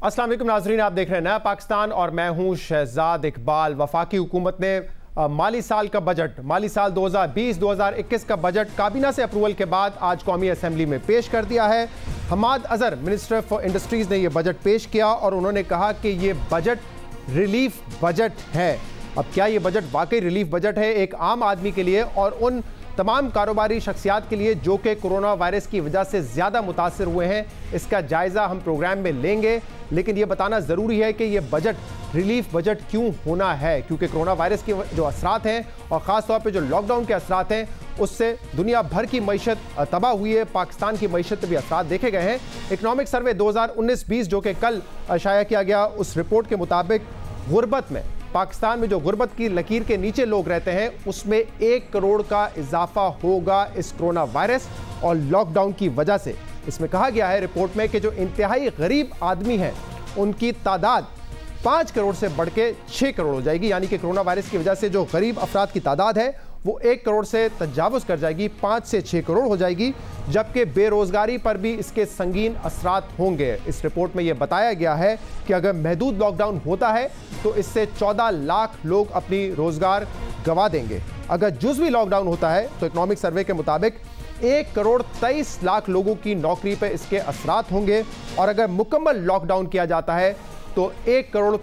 अस्सलाम वालेकुम नाज़रीन, आप देख रहे हैं नया पाकिस्तान और मैं हूं शहजाद इकबाल। वफाकी हुकूमत ने माली साल का बजट, माली साल 2020-2021 का बजट काबीना से अप्रूवल के बाद आज कौमी असम्बली में पेश कर दिया है। Hammad Azhar minister for industries ने यह बजट पेश किया और उन्होंने कहा कि ये बजट रिलीफ बजट है। अब क्या ये बजट वाकई रिलीफ बजट है एक आम आदमी के लिए और उन तमाम कारोबारी शख्सियात के लिए जो कि कोरोना वायरस की वजह से ज़्यादा मुतासर हुए हैं, इसका जायज़ा हम प्रोग्राम में लेंगे। लेकिन ये बताना ज़रूरी है कि ये बजट रिलीफ बजट क्यों होना है, क्योंकि कोरोना वायरस के जो असरात हैं और ख़ास तौर पे जो लॉकडाउन के असरात हैं उससे दुनिया भर की मईशत तबाह हुई है। पाकिस्तान की मईशत पर भी असरात देखे गए हैं। इकनॉमिक सर्वे 2019-20 जो कि कल शाया किया गया, उस रिपोर्ट के मुताबिक गुर्बत में, पाकिस्तान में जो गुर्बत की लकीर के नीचे लोग रहते हैं उसमें 1 करोड़ का इजाफा होगा इस कोरोना वायरस और लॉकडाउन की वजह से। इसमें कहा गया है रिपोर्ट में कि जो इंतहाई गरीब आदमी हैं उनकी तादाद 5 करोड़ से बढ़ के 6 करोड़ हो जाएगी, यानी कि कोरोना वायरस की वजह से जो गरीब अफराद की तादाद है वो 1 करोड़ से तजावुज़ कर जाएगी, 5 से 6 करोड़ हो जाएगी, जबकि बेरोज़गारी पर भी इसके संगीन असरात होंगे। इस रिपोर्ट में यह बताया गया है कि अगर महदूद लॉकडाउन होता है तो इससे 14 लाख लोग अपनी रोज़गार गंवा देंगे। अगर जुज़वी लॉकडाउन होता है तो इकनॉमिक सर्वे के मुताबिक 1 करोड़ 23 लाख लोगों की नौकरी पर इसके असरात होंगे और अगर मुकम्मल लॉकडाउन किया जाता है तो 1 करोड़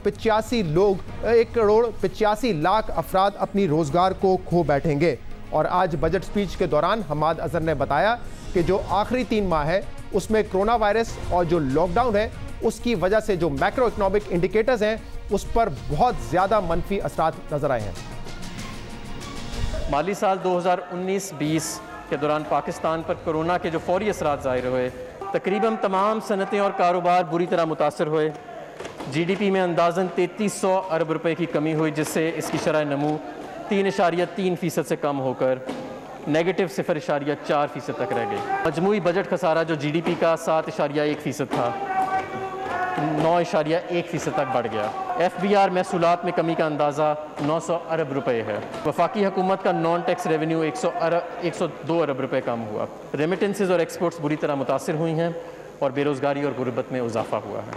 85 लाख अफराद अपनी रोज़गार को खो बैठेंगे। और आज बजट स्पीच के दौरान हमाद अजहर ने बताया कि जो आखिरी 3 माह है उसमें कोरोना वायरस और जो लॉकडाउन है उसकी वजह से जो मैक्रो इकोनॉमिक इंडिकेटर्स हैं उस पर बहुत ज़्यादा मनफी असरात नजर आए हैं। माली साल 2019-20 के दौरान पाकिस्तान पर कोरोना के जो फौरी असरात ज़ाहिर हुए, तकरीबन तमाम सनतें और कारोबार बुरी तरह मुतासर हुए। GDP में अंदाज़न 3300 अरब रुपए की कमी हुई, जिससे इसकी शरह नमू 3.3% से कम होकर नेगेटिव 0.4% तक रह गई। मजमूई बजट खसारा जो GDP का 7.1% था 9.1% तक बढ़ गया। FBR महसूलात में कमी का अंदाज़ा 900 अरब रुपए है। वफाकी हुकूमत का नॉन टैक्स रेवेन्यू 102 अरब रुपए कम हुआ। रेमिटेंसेज और एक्सपोर्ट्स बुरी तरह मुतासर हुई हैं और बेरोज़गारी और गुर्बत में इजाफा हुआ है।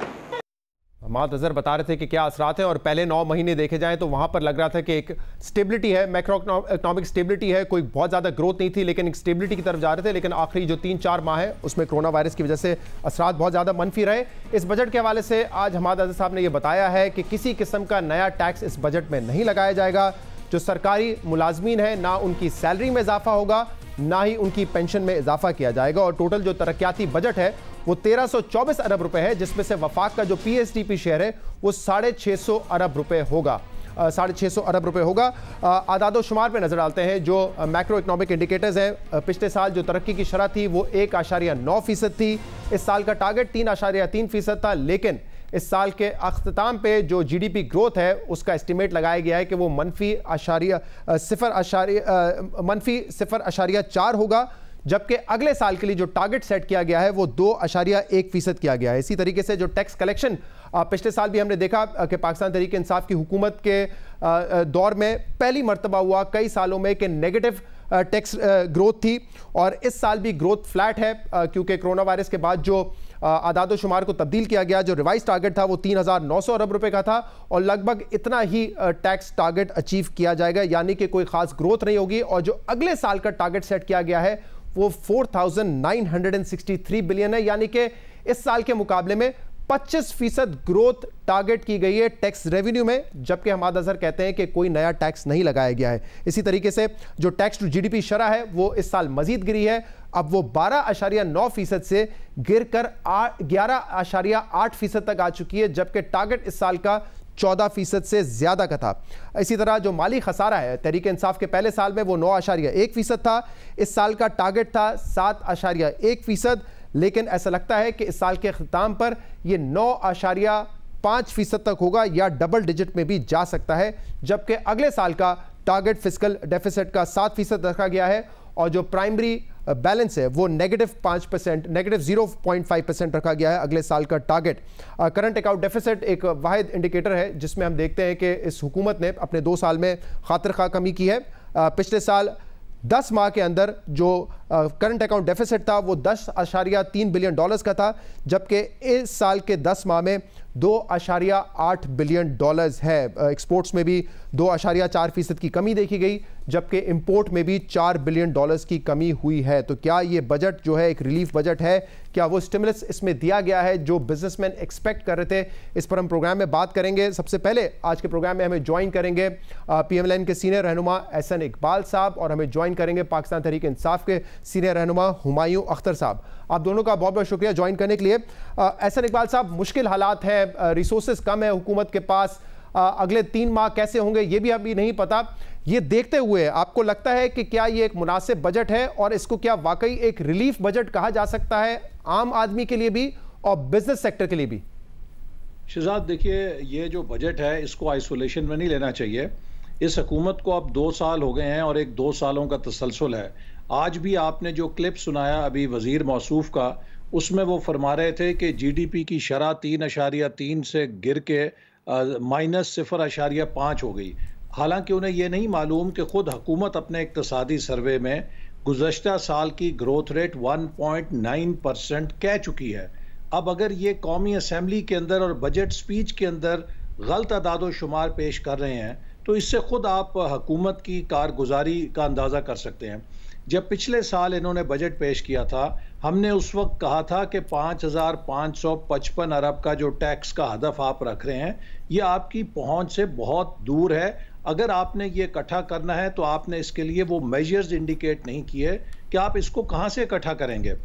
हमाद अजहर बता रहे थे कि क्या असरात हैं और पहले 9 महीने देखे जाएं तो वहाँ पर लग रहा था कि एक स्टेबिलिटी है, मैक्रो इकोनॉमिक स्टेबिलिटी है, कोई बहुत ज़्यादा ग्रोथ नहीं थी लेकिन एक स्टेबिलिटी की तरफ जा रहे थे। लेकिन आखिरी जो 3-4 माह है उसमें कोरोना वायरस की वजह से असरात बहुत ज़्यादा मनफी रहे। इस बजट के हवाले से आज हमाद अजहर साहब ने यह बताया है कि किसी किस्म का नया टैक्स इस बजट में नहीं लगाया जाएगा। जो सरकारी मुलाजमीन है ना उनकी सैलरी में इजाफा होगा ना ही उनकी पेंशन में इजाफा किया जाएगा। और टोटल जो तरक्याती बजट है वो 1324 अरब रुपए है, जिसमें से वफाक का जो PSDP शेयर है वो 650 अरब रुपए होगा, 650 अरब रुपए होगा। आदादो शुमार पे नजर डालते हैं। जो मैक्रो इकोनॉमिक इंडिकेटर्स हैं, पिछले साल जो तरक्की की शरह थी वो 1.9% थी। इस साल का टारगेट 3.3% था, लेकिन इस साल के अख्ताम पे जो GDP ग्रोथ है उसका एस्टिमेट लगाया गया है कि वो मनफी 0.4 होगा, जबकि अगले साल के लिए जो टारगेट सेट किया गया है वो 2.1% किया गया है। इसी तरीके से जो टैक्स कलेक्शन पिछले साल भी हमने देखा कि पाकिस्तान तहरीक इंसाफ की हुकूमत के दौर में पहली मरतबा हुआ कई सालों में कि नेगेटिव टैक्स ग्रोथ थी और इस साल भी ग्रोथ फ्लैट है, क्योंकि कोरोना वायरस के बाद जो आदादो शुमार को तब्दील किया गया, जो रिवाइज टारगेट था वो 3900 अरब रुपए का था और लगभग इतना ही टैक्स टारगेट अचीव किया जाएगा, यानी कि कोई खास ग्रोथ नहीं होगी। और जो अगले साल का टारगेट सेट किया गया है वो 4963 बिलियन है, यानी कि इस साल के मुकाबले में 25% ग्रोथ टारगेट की गई है टैक्स रेवेन्यू में, जबकि हमाद अजहर कहते हैं कि कोई नया टैक्स नहीं लगाया गया है। इसी तरीके से जो टैक्स टू GDP शरह है वो इस साल मजीद गिरी है, अब वो 12.9% से गिरकर 11.8% तक आ चुकी है, जबकि टारगेट इस साल का 14% से ज्यादा का था। इसी तरह जो माली खसारा है तहरीक इंसाफ के पहले साल में वो 9.1% था, इस साल का टारगेट था 7.1%, लेकिन ऐसा लगता है कि इस साल के अख्ताम पर यह 9.5% तक होगा या डबल डिजिट में भी जा सकता है, जबकि अगले साल का टारगेट फिस्कल डेफिसिट का 7% रखा गया है और जो प्राइमरी बैलेंस है वो -5%, -0.5% रखा गया है अगले साल का टारगेट। करंट अकाउंट डेफिसिट एक वाहिद इंडिकेटर है जिसमें हम देखते हैं कि इस हुकूमत ने अपने 2 साल में खातिर खा कमी की है। पिछले साल 10 माह के अंदर जो करंट अकाउंट डेफिसिट था वो $10.3 बिलियन का था, जबकि इस साल के 10 माह में $2.8 बिलियन है। एक्सपोर्ट्स में भी 2.4% की कमी देखी गई, जबकि इंपोर्ट में भी $4 बिलियन की कमी हुई है। तो क्या ये बजट जो है एक रिलीफ बजट है? क्या वो स्टिमुलस इसमें दिया गया है जो बिजनेसमैन एक्सपेक्ट कर रहे थे? इस पर हम प्रोग्राम में बात करेंगे। सबसे पहले आज के प्रोग्राम में हमें ज्वाइन करेंगे PMLN के सीनियर रहनुमा एहसन इकबाल साहब, और हमें ज्वाइन करेंगे पाकिस्तान तहरीक इंसाफ के सीनियर रहनुमा हुमायूं अख्तर साहब। आप दोनों का बहुत बहुत शुक्रिया ज्वाइन करने के लिए। एहसन इकबाल साहब, मुश्किल हालात है, रिसोर्सेज कम है हुकूमत के पास, अगले 3 माह कैसे होंगे ये भी अभी नहीं पता। ये देखते हुए आपको लगता है कि क्या ये एक मुनासिब बजट है, और इसको क्या वाकई एक रिलीफ बजट कहा जा सकता है आम आदमी के लिए भी और बिजनेस सेक्टर के लिए भी? शहजाद, देखिए, ये जो बजट है इसको आइसोलेशन में नहीं लेना चाहिए। इस हुकूमत को अब 2 साल हो गए हैं और एक 2 सालों का तसलसल है। आज भी आपने जो क्लिप सुनाया अभी वजीर मौसूफ का, उसमें वो फरमा रहे थे कि GDP की शरह 3.3 से गिर के -0.5 हो गई। हालांकि उन्हें यह नहीं मालूम कि खुद हुकूमत अपने इक्तसादी सर्वे में गुज़श्ता साल की ग्रोथ रेट 1.9% कह चुकी है। अब अगर ये कौमी असम्बली के अंदर और बजट स्पीच के अंदर गलत अदाद शुमार पेश कर रहे हैं, तो इससे खुद आप हुकूमत की कारगुजारी का अंदाज़ा कर सकते हैं। जब पिछले साल इन्होंने बजट पेश किया था, हमने उस वक्त कहा था कि 5,555 अरब का जो टैक्स का हदफ आप रख रहे हैं, ये आपकी पहुंच से बहुत दूर है। अगर आपने ये इकट्ठा करना है तो आपने इसके लिए वो मेजर्स इंडिकेट नहीं किए कि आप इसको कहां से इकट्ठा करेंगे।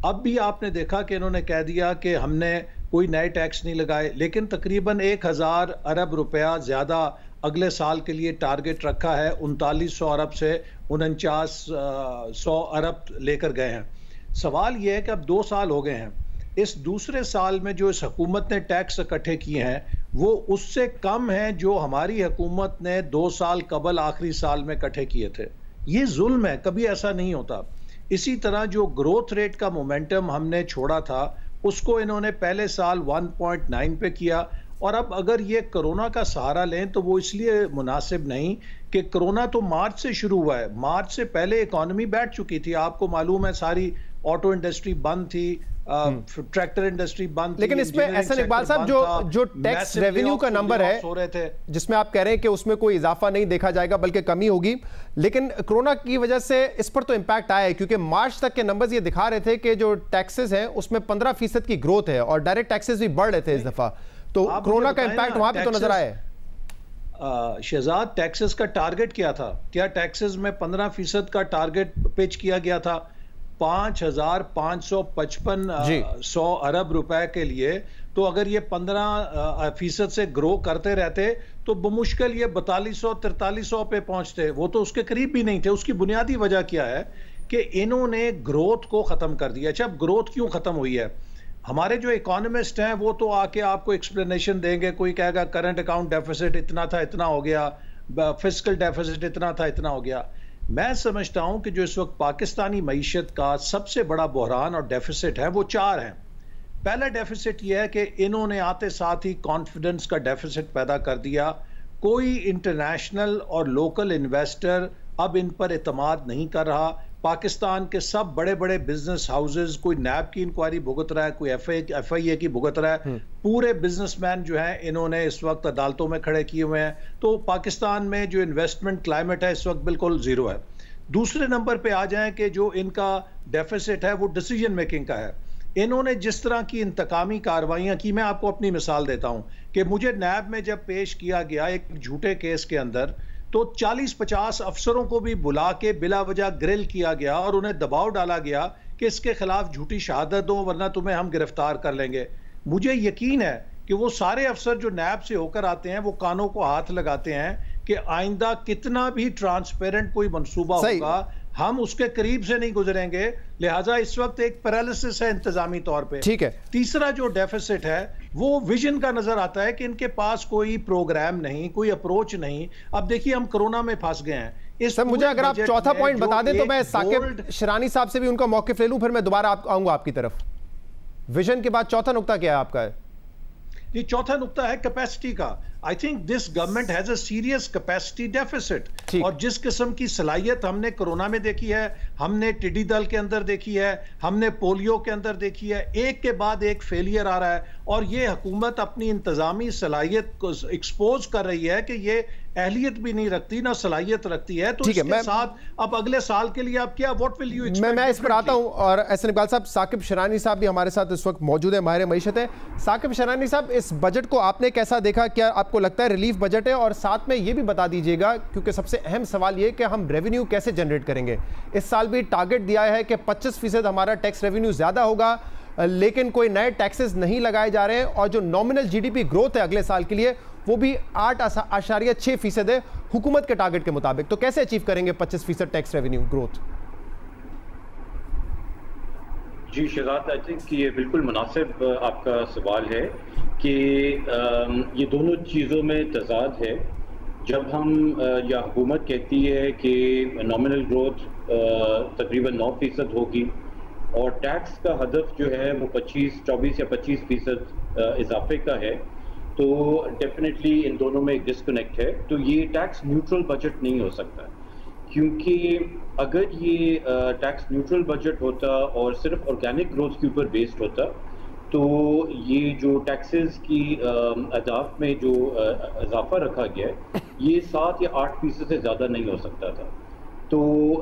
अब भी आपने देखा कि इन्होंने कह दिया कि हमने कोई नए टैक्स नहीं लगाए, लेकिन तकरीबन 1,000 अरब रुपया ज़्यादा अगले साल के लिए टारगेट रखा है। 3900 अरब से 4900 अरब लेकर गए हैं। सवाल यह है कि अब 2 साल हो गए हैं, इस दूसरे साल में जो इस हुकूमत ने टैक्स इकट्ठे किए हैं वो उससे कम हैं जो हमारी हुकूमत ने 2 साल कबल आखिरी साल में इकट्ठे किए थे। ये जुल्म है, कभी ऐसा नहीं होता। इसी तरह जो ग्रोथ रेट का मोमेंटम हमने छोड़ा था, उसको इन्होंने पहले साल 1.9 पे किया, और अब अगर ये कोरोना का सहारा लें तो वो इसलिए मुनासिब नहीं कि कोरोना तो मार्च से शुरू हुआ है। मार्च से पहले इकॉनमी बैठ चुकी थी, आपको मालूम है, सारी ऑटो इंडस्ट्री बंद थी, ट्रैक्टर इंडस्ट्री बंद थी। लेकिन इसमें एहसन इकबाल साहब जो टैक्स रेवेन्यू का नंबर है जिसमें आप कह रहे हैं कि उसमें कोई इजाफा नहीं देखा जाएगा बल्कि कमी होगी, लेकिन कोरोना की वजह से इस पर तो इम्पैक्ट आया है, क्योंकि मार्च तक के नंबर्स ये दिखा रहे थे कि जो टैक्सेस हैं उसमें 15% की ग्रोथ है और डायरेक्ट टैक्सेस भी बढ़ रहे थे इस दफा। तो कोरोना का इम्पैक्ट वहां पे तो नजर आया है। शहजाद, टैक्सेस का टारगेट क्या था? क्या टैक्सेस में 15% का टारगेट पिच किया गया था? 5,555 अरब रुपए के लिए। तो अगर ये 15% से ग्रो करते रहते तो बमुश्किल ये 4200-4300 पे पहुंचते। वो तो उसके करीब भी नहीं थे। उसकी बुनियादी वजह क्या है कि इन्होंने ग्रोथ को खत्म कर दिया। अच्छा, अब ग्रोथ क्यों खत्म हुई है? हमारे जो इकोनॉमिस्ट हैं वो तो आके आपको एक्सप्लेनेशन देंगे। कोई कहेगा करंट अकाउंट डेफिसिट इतना था, इतना हो गया, फिस्कल डेफिसिट इतना था, इतना हो गया। मैं समझता हूं कि जो इस वक्त पाकिस्तानी मईशत का सबसे बड़ा बहरान और डेफिसिट है वो 4 हैं। पहला डेफिसिट यह है कि इन्होंने आते साथ ही कॉन्फिडेंस का डेफिसिट पैदा कर दिया। कोई इंटरनेशनल और लोकल इन्वेस्टर अब इन पर एतमाद नहीं कर रहा। पाकिस्तान के सब बड़े बड़े बिजनेस हाउसेज, कोई नैब की इंक्वायरी भुगत रहा है, कोई FIA की भुगत रहा है। पूरे बिजनेसमैन जो हैं इन्होंने इस वक्त अदालतों में खड़े किए हुए हैं। तो पाकिस्तान में जो इन्वेस्टमेंट क्लाइमेट है इस वक्त बिल्कुल जीरो है। दूसरे नंबर पे आ जाएं कि जो इनका डेफिसिट है वो डिसीजन मेकिंग का है। इन्होंने जिस तरह की इंतकामी कार्रवाइयां की, मैं आपको अपनी मिसाल देता हूं कि मुझे नैब में जब पेश किया गया एक झूठे केस के अंदर, तो 40-50 अफसरों को भी बुला के बिला वजह ग्रिल किया गया और उन्हें दबाव डाला गया कि इसके खिलाफ झूठी शहादत दो वरना तुम्हें हम गिरफ्तार कर लेंगे। मुझे यकीन है कि वो सारे अफसर जो नैब से होकर आते हैं वो कानों को हाथ लगाते हैं कि आइंदा कितना भी ट्रांसपेरेंट कोई मंसूबा होगा हम उसके करीब से नहीं गुजरेंगे। लिहाजा इस वक्त एक पैरालिसिस है इंतजामी तौर पे। ठीक है। तीसरा जो डेफिसिट है वो विजन का नजर आता है कि इनके पास कोई प्रोग्राम नहीं, कोई अप्रोच नहीं। अब देखिए हम कोरोना में फंस गए हैं। सर मुझे अगर आप चौथा पॉइंट बता दें तो मैं साकिब शिरानी साहब से भी उनका मौकिफ ले लूं, फिर मैं दोबारा आऊंगा आपकी तरफ। विजन के बाद चौथा नुकता क्या है आपका? ये चौथा नुकता है कैपेसिटी का। I think this government has a serious capacity deficit. और जिस किस्म की सलाहियत हमने कोरोना में देखी है, हमने टिड्डी दल के अंदर देखी है, हमने पोलियो के अंदर देखी है। एक के बाद एक फेलियर आ रहा है और ये हुकूमत अपनी इंतजामी सलाहियत को एक्सपोज कर रही है कि ये अहलियत भी नहीं रखती, ना सलाहियत रखती है। तो इसके साथ अब अगले साल के लिए आप क्या, व्हाट विल यू एक्सपेक्ट? मैं इस पर आता हूं और एहसन इकबाल साहब, साकिब शरानी साहब भी हमारे साथ इस वक्त मौजूद है, माहिर मईशत है। साकिब शरानी साहब, इस बजट को आपने कैसा देखा? क्या आपको लगता है रिलीफ बजट है? और साथ में ये भी बता दीजिएगा, क्योंकि सबसे अहम सवाल ये कि हम रेवेन्यू कैसे जनरेट करेंगे। इस साल भी टारगेट दिया है कि 25% हमारा टैक्स रेवेन्यू ज्यादा होगा, लेकिन कोई नए टैक्सेस नहीं लगाए जा रहे हैं और जो नॉमिनल जीडीपी ग्रोथ है अगले साल के लिए वो भी 8.6% है हुकूमत के टारगेट के मुताबिक। तो कैसे अचीव करेंगे 25% टैक्स रेवेन्यू ग्रोथ? जी शहजाद, आई थिंक ये बिल्कुल मुनासिब आपका सवाल है कि ये दोनों चीज़ों में तजाद है। जब हम या हुकूमत कहती है कि नॉमिनल ग्रोथ तकरीबन 9% होगी और टैक्स का हदफ जो है वो 24 या 25% इजाफे का है, तो डेफिनेटली इन दोनों में एक डिस्कनेक्ट है। तो ये टैक्स न्यूट्रल बजट नहीं हो सकता, क्योंकि अगर ये टैक्स न्यूट्रल बजट होता और सिर्फ ऑर्गेनिक ग्रोथ के ऊपर बेस्ड होता, तो ये जो टैक्सेस की अहदाफ में जो इजाफा रखा गया है ये 7 या 8% से ज़्यादा नहीं हो सकता था। तो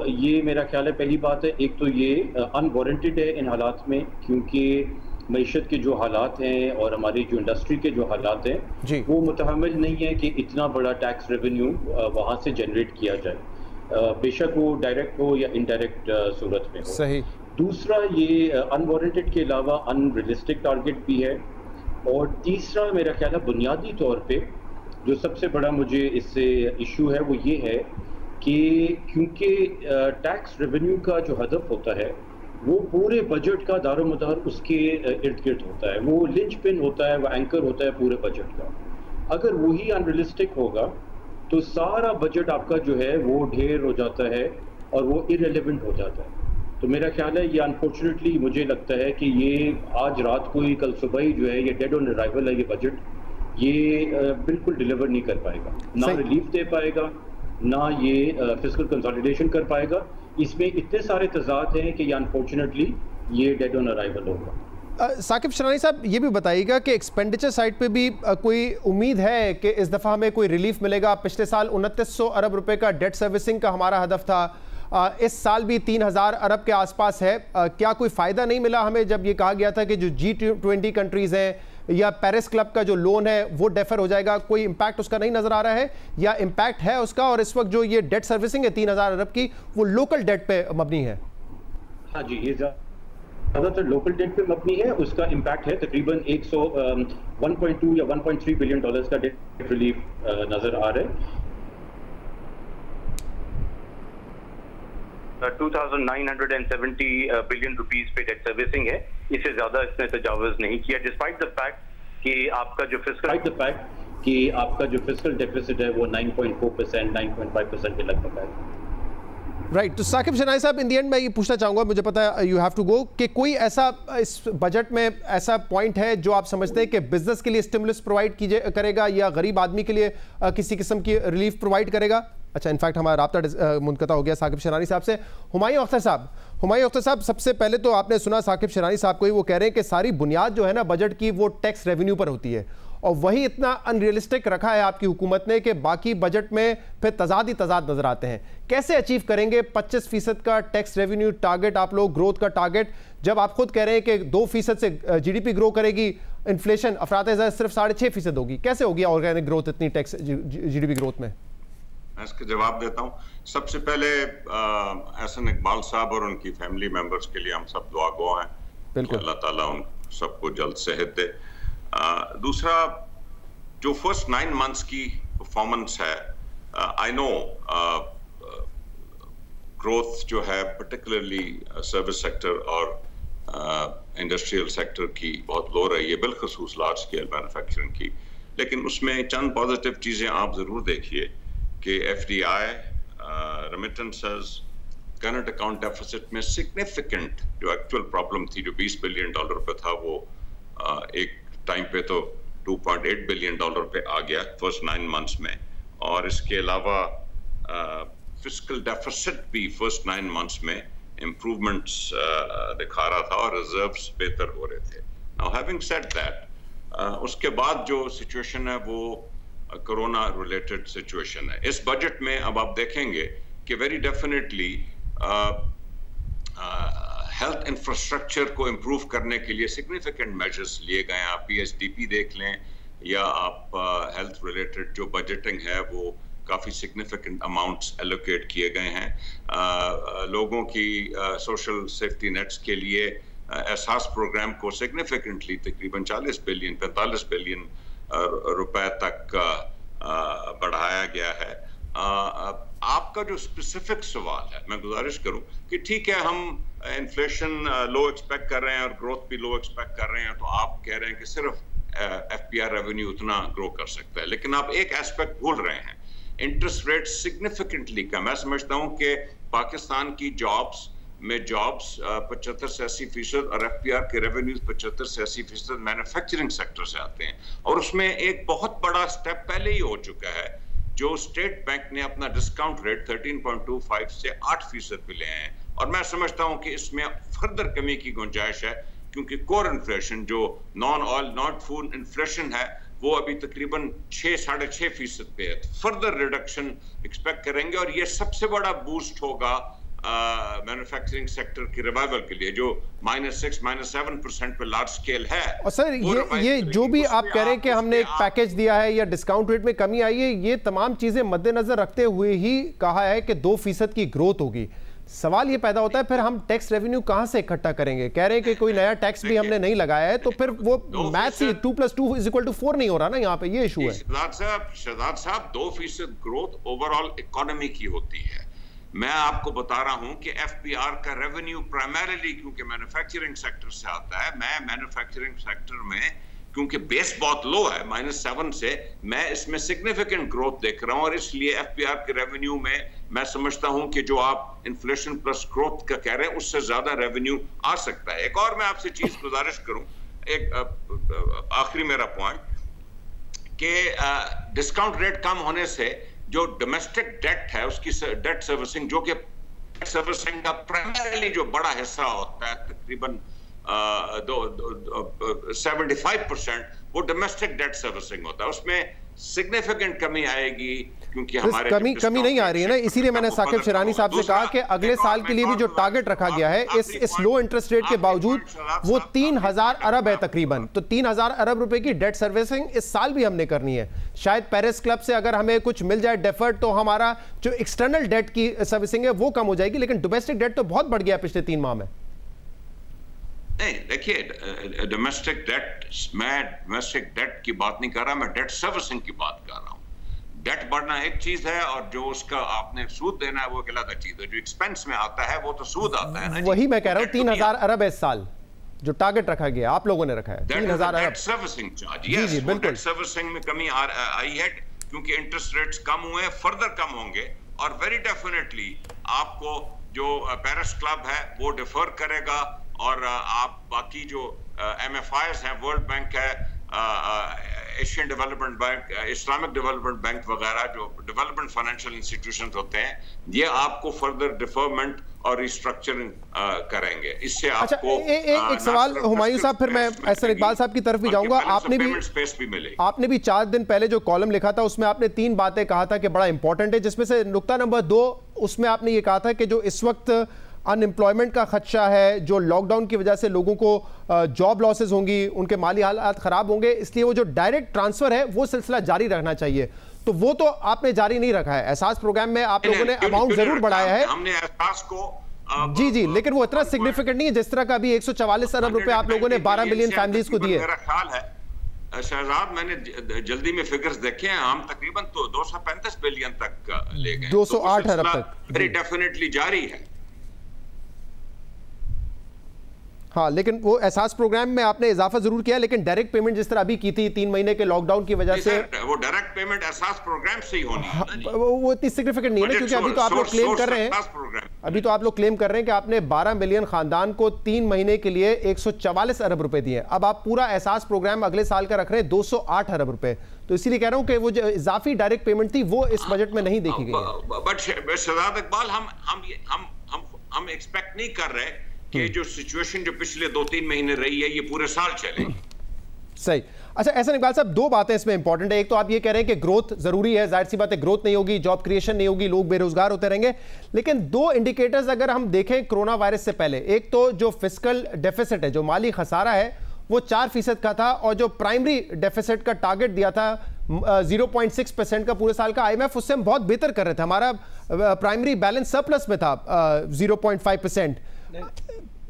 ये मेरा ख्याल है पहली बात है। एक तो ये अनवारंटेड है इन हालात में, क्योंकि मईशत के जो हालात हैं और हमारी जो इंडस्ट्री के जो हालात हैं वो मुतहम्मिल नहीं है कि इतना बड़ा टैक्स रेवेन्यू वहाँ से जनरेट किया जाए, बेशक वो डायरेक्ट हो या इनडायरेक्ट सूरत में हो। सही। दूसरा, ये अनवारंटेड के अलावा अनरियलिस्टिक टारगेट भी है। और तीसरा मेरा ख्याल है बुनियादी तौर पे जो सबसे बड़ा मुझे इससे इशू है वो ये है कि क्योंकि टैक्स रेवेन्यू का जो हदफ होता है वो पूरे बजट का दारोमदार उसके इर्द गिर्द होता है, वो लिंच पिन होता है, वो एंकर होता है पूरे बजट का। अगर वही अनरियलिस्टिक होगा तो सारा बजट आपका जो है वो ढेर हो जाता है और वो इररिलेवेंट हो जाता है। तो मेरा ख्याल है ये अनफॉर्चुनेटली मुझे लगता है कि ये आज रात को ही, कल सुबह ही जो है ये डेड ऑन अराइवल है ये बजट, ये बिल्कुल डिलीवर नहीं कर पाएगा, ना रिलीफ दे पाएगा, ना ये फिस्कल कंसोलिडेशन कर पाएगा। इसमें इतने सारे तजाद हैं कि ये अनफॉर्चुनेटली ये डेड ऑन अराइवल होगा। साकिब शरानी साहब, ये भी बताइएगा कि एक्सपेंडिचर साइड पे भी कोई उम्मीद है कि इस दफ़ा हमें कोई रिलीफ मिलेगा? पिछले साल 2900 अरब रुपए का डेट सर्विसिंग का हमारा हदफ था, इस साल भी 3000 अरब के आसपास है। क्या कोई फ़ायदा नहीं मिला हमें जब ये कहा गया था कि जो G20 कंट्रीज़ हैं या पेरिस क्लब का जो लोन है वो डेफर हो जाएगा? कोई इम्पैक्ट उसका नहीं नज़र आ रहा है या इम्पैक्ट है उसका? और इस वक्त जो ये डेट सर्विसिंग है 3000 अरब की, वो लोकल डेट पे मबनी है? हाँ जी, ये ज़्यादातर लोकल डेट पे मबनी है। उसका इम्पैक्ट है तकरीबन 1.2 या 1.3 बिलियन डॉलर्स का डेट रिलीफ नज़र आ रहा है। 2970 बिलियन रुपीस पे डेट सर्विसिंग है, इससे ज्यादा इसने तजावुज नहीं किया, डिस्पाइट द फैक्ट कि आपका जो फिस्कल डेफिसिट है वो 9.4%, 9.5% के लगभग है। राइट। तो साकिब शनाई साहब, इन दी एंड मैं ये पूछना चाहूँगा, मुझे पता है यू हैव टू गो, कि कोई ऐसा इस बजट में ऐसा पॉइंट है जो आप समझते हैं कि बिजनेस के लिए स्टिमुलस प्रोवाइड करेगा या गरीब आदमी के लिए किसी किस्म की रिलीफ प्रोवाइड करेगा? अच्छा, इनफैक्ट हमारा राब्ता मुनक़ता हो गया साकिब शरानी साहब से। हुमायूं अख्तर साहब, सबसे पहले तो आपने सुना साकिब शरानी साहब को ही, वो कह रहे हैं कि सारी बुनियाद जो है ना बजट की वो टैक्स रेवेन्यू पर होती है, और वही इतना अनरियलिस्टिक रखा है आपकी हुकूमत ने कि बाकी बजट में फिर तजाद ही तजाद नजर आते हैं। कैसे अचीव करेंगे 25% का टैक्स रेवेन्यू टारगेट, आप लोग ग्रोथ का टारगेट, जब आप खुद कह रहे हैं कि 2% से जीडीपी ग्रो करेगी, इन्फ्लेशन अफरात सिर्फ 6.5% होगी? कैसे होगी ऑर्गेनिक ग्रोथ इतनी टैक्स जीडीपी ग्रोथ में? मैं इसका जवाब देता हूँ। सबसे पहले एहसन इकबाल साहब और उनकी फैमिली मेंबर्स के लिए हम सब दुआ गो हैं कि अल्लाह ताला उन सबको जल्द सेहत दे। दूसरा, जो फर्स्ट 9 मंथ्स की परफॉर्मेंस है, आई नो ग्रोथ जो है पर्टिकुलरली सर्विस सेक्टर और इंडस्ट्रियल सेक्टर की बहुत लो रही है, बिलखसूस लार्ज स्केल मैन्युफैक्चरिंग की, लेकिन उसमें चंद पॉजिटिव चीज़ें आप ज़रूर देखिए कि FDI, remittances, current account deficit में सिग्निफिकेंट जो एक्चुअल प्रॉब्लम थी, जो $20 बिलियन पे था, वो एक टाइम पे तो $2.8 बिलियन पे आ गया फर्स्ट 9 मंथ्स में। और इसके अलावा फिस्कल डेफिसिट भी फर्स्ट 9 मंथ्स में इम्प्रूवमेंट्स दिखा रहा था और रिजर्व्स बेहतर हो रहे थे। नाउ हैविंग सेड दैट, उसके बाद जो सिचुएशन है वो कोरोना रिलेटेड सिचुएशन है। इस बजट में अब आप देखेंगे कि वेरी डेफिनेटली हेल्थ इंफ्रास्ट्रक्चर को इम्प्रूव करने के लिए सिग्निफिकेंट मेजर्स लिए गए हैं। आप PSDP देख लें या आप हेल्थ रिलेटेड जो बजटिंग है वो काफ़ी सिग्निफिकेंट अमाउंट्स एलोकेट किए गए हैं। लोगों की सोशल सेफ्टी नेट्स के लिए एहसास प्रोग्राम को सिग्निफिकेंटली तकरीबन 40 बिलियन 45 बिलियन रुपए तक बढ़ाया गया है। आपका जो स्पेसिफिक सवाल है, मैं गुजारिश करूं कि ठीक है हम इन्फ्लेशन लो एक्सपेक्ट कर रहे हैं और ग्रोथ भी लो एक्सपेक्ट कर रहे हैं, तो आप कह रहे हैं कि सिर्फ FPR रेवेन्यू उतना ग्रो कर सकता है, लेकिन आप एक एस्पेक्ट भूल रहे हैं, इंटरेस्ट रेट सिग्निफिकेंटली कम। मैं समझता हूं कि पाकिस्तान की जॉब्स 75 से 80% और FPR के रेवेन्यूज 75 से 80% मैन्युफैक्चरिंग सेक्टर से आते हैं। और उसमें एक बहुत बड़ा स्टेप पहले ही हो चुका है, जो स्टेट बैंक ने अपना डिस्काउंट रेट 13.25 से 8% पे ले आए हैं। और मैं समझता हूं कि इसमें फर्दर कमी की गुंजाइश है, क्योंकि कोर इन्फ्लेशन जो non oil not food inflation है वो अभी तकरीबन 6-6.5% पे है। फर्दर रिडक्शन एक्सपेक्ट करेंगे और ये सबसे बड़ा बूस्ट होगा मैन्युफैक्चरिंग सेक्टर की रिवाइवल के लिए, जो -6 -7% पे लार्ज स्केल है। और सर ये जो भी आप कह रहे हैं कि हमने एक पैकेज दिया है या डिस्काउंट रेट में कमी आई है, ये तमाम चीजें मद्देनजर रखते हुए ही कहा है कि 2% की ग्रोथ होगी। सवाल ये पैदा होता है फिर हम टैक्स रेवेन्यू कहां से इकट्ठा करेंगे? कह रहे हैं कि कोई नया टैक्स भी हमने नहीं लगाया है, तो फिर वो मैथ्स ही 2 + 2 = 4 नहीं हो रहा ना, यहाँ पे ये इशू है। शहजाद साहब 2% ग्रोथ ओवरऑल इकोनॉमी की होती है। मैं आपको बता रहा हूं कि FPR का रेवेन्यू प्राइमरीली क्योंकि मैन्युफैक्चरिंग सेक्टर से आता है, मैं मैन्युफैक्चरिंग सेक्टर में क्योंकि बेस बहुत लो है -7 से, मैं इसमें सिग्निफिकेंट ग्रोथ देख रहा हूं और इसलिए FPR के रेवेन्यू में मैं समझता हूं कि जो आप इन्फ्लेशन प्लस ग्रोथ का कह रहे हैं उससे ज्यादा रेवेन्यू आ सकता है। एक और मैं आपसे चीज गुजारिश करूं, एक आखिरी मेरा पॉइंट कि डिस्काउंट रेट कम होने से जो डोमेस्टिक डेट है उसकी डेट सर्विसिंग, जो कि डेट सर्विसिंग का प्राइमरीली जो बड़ा हिस्सा होता है तकरीबन 75%, वो डोमेस्टिक डेट सर्विसिंग होता है, उसमें सिग्निफिकेंट कमी आएगी क्योंकि हमारे कमी नहीं आ रही है ना। इसीलिए मैंने साकिब शिरानी साहब से कहा कि अगले साल के लिए भी जो टारगेट रखा गया है इस लो इंटरेस्ट रेट के बावजूद वो 3000 अरब है तकरीबन, तो 3000 अरब रुपए की डेट सर्विसिंग इस साल भी हमने करनी है। शायद पेरिस क्लब से अगर हमें कुछ मिल जाए डेफर्ड, तो हमारा जो एक्सटर्नल डेट की सर्विसिंग है वो कम हो जाएगी, लेकिन डोमेस्टिक डेट तो बहुत बढ़ गया पिछले 3 माह में। नहीं, देखिए डोमेस्टिक डेट, मैं डोमेस्टिक डेट की बात नहीं कर रहा, मैं डेट सर्विसिंग की बात कर रहा हूँ। डेट बढ़ना एक चीज है और जो उसका आपने सूद देना है वो एक अलग चीज है। जो एक्सपेंस में आता है वो तो सूद आता है ना। वही मैं कह रहा हूँ 3000 अरब है इस साल जो टारगेट रखा गया, आप लोगों ने रखा है 3000 अरब सर्विसिंग चार्ज। जी बिल्कुल, सर्विसिंग में कमी आई है क्योंकि इंटरेस्ट रेट्स कम हुए, फर्दर कम होंगे और वेरी डेफिनेटली आपको जो पेरिस क्लब है वो डिफर करेगा और आप बाकी जो MFIs हैं, वर्ल्ड बैंक है, Asian development bank, Islamic development bank वगैरह जो डेवलपमेंट फाइनेंशियल इंस्टीट्यूशंस होते हैं, ये आपको फर्दर डिफरमेंट और रिस्ट्रक्चरिंग करेंगे। इससे आपको एक सवाल हुमायूं साहब, फिर मैं एहसन इकबाल साहब की तरफ भी जाऊंगा। आपने भी 4 दिन पहले जो कॉलम लिखा था उसमें आपने 3 बातें कहा था कि बड़ा इंपॉर्टेंट है, जिसमें से नुक्ता नंबर 2 उसमें आपने ये कहा था कि जो इस वक्त अनएम्प्लॉयमेंट का खदशा है, जो लॉकडाउन की वजह से लोगों को जॉब लॉसेस होंगी, उनके माली हालात खराब होंगे, इसलिए वो जो डायरेक्ट ट्रांसफर है वो सिलसिला जारी रहना चाहिए। तो वो तो आपने जारी नहीं रखा है। एहसास प्रोग्राम में आप लोगों ने अमाउंट जरूर बढ़ाया है, हमने एहसास को जी, लेकिन वो इतना सिग्निफिकेंट नहीं है जिस तरह का अभी 144 अरब रुपए आप लोगों ने 12 मिलियन फैमिलीज को दिए। मेरा ख्याल है शहजाद, मैंने जल्दी में फिगर्स देखे हैं, हम तकरीबन तो 235 बिलियन तक ले गए, 208 अरब तक वेरी डेफिनेटली जारी है। हाँ, लेकिन वो एहसास प्रोग्राम में आपने इजाफा जरूर किया, लेकिन डायरेक्ट पेमेंट जिस तरह अभी की थी 3 महीने के लॉकडाउन की वजह से, वो डायरेक्ट पेमेंट एहसास प्रोग्राम से ही होनी है। वो इतनी सिग्निफिकेंट नहीं है ना, क्योंकि अभी तो आप लोग क्लेम कर रहे हैं कि आपने 12 मिलियन खानदान को 3 महीने के लिए 144 अरब रुपए दिए। अब आप पूरा एहसास प्रोग्राम अगले साल का रख रहे हैं 208 अरब रुपए। तो इसीलिए कह रहा हूं कि वो जो इजाफी डायरेक्ट पेमेंट थी वो इस बजट में नहीं देखी गई है। बट शहजाद इकबाल, हम एक्सपेक्ट नहीं कर रहे कि जो सिचुएशन जो पिछले 2-3 महीने रही है ये पूरे साल चलेगी। सही। अच्छा एहसान इकबाल साहब, दो बातें इसमें इंपॉर्टेंट है। एक तो आप ये कह रहे हैं कि ग्रोथ जरूरी है, जाहिर सी बात है ग्रोथ नहीं होगी, जॉब क्रिएशन नहीं होगी, लोग बेरोजगार होते रहेंगे। लेकिन दो इंडिकेटर्स अगर हम देखें कोरोना वायरस से पहले, एक तो जो फिस्कल डेफिसिट है, जो माली खसारा है, वो 4% का था, और जो प्राइमरी डेफिसिट का टारगेट दिया था 0.6% का पूरे साल का, IMF उससे हम बहुत बेहतर कर रहे थे। हमारा प्राइमरी बैलेंस सरप्लस में था 0.5%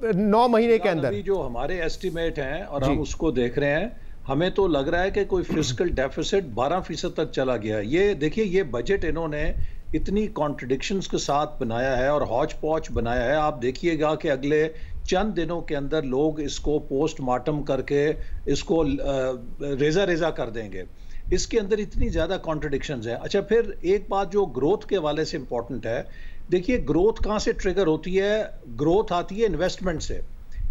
9 महीने के अंदर। जो हमारे एस्टिमेट हैं और हम उसको देख रहे हैं, हमें तो लग रहा है कि कोई फिस्कल डेफिसिट 12% तक चला गया है। ये देखिए, ये बजट इन्होंने इतनी कॉन्ट्रडिक्शंस के साथ बनाया है और हौच पौच बनाया है। आप देखिएगा कि अगले चंद दिनों के अंदर लोग इसको पोस्टमार्टम करके इसको रेजा रेजा कर देंगे। इसके अंदर इतनी ज़्यादा कॉन्ट्रडिक्शंस हैं। अच्छा, फिर एक बात जो ग्रोथ के हवाले से इंपॉर्टेंट है, देखिए ग्रोथ कहाँ से ट्रिगर होती है? ग्रोथ आती है इन्वेस्टमेंट से।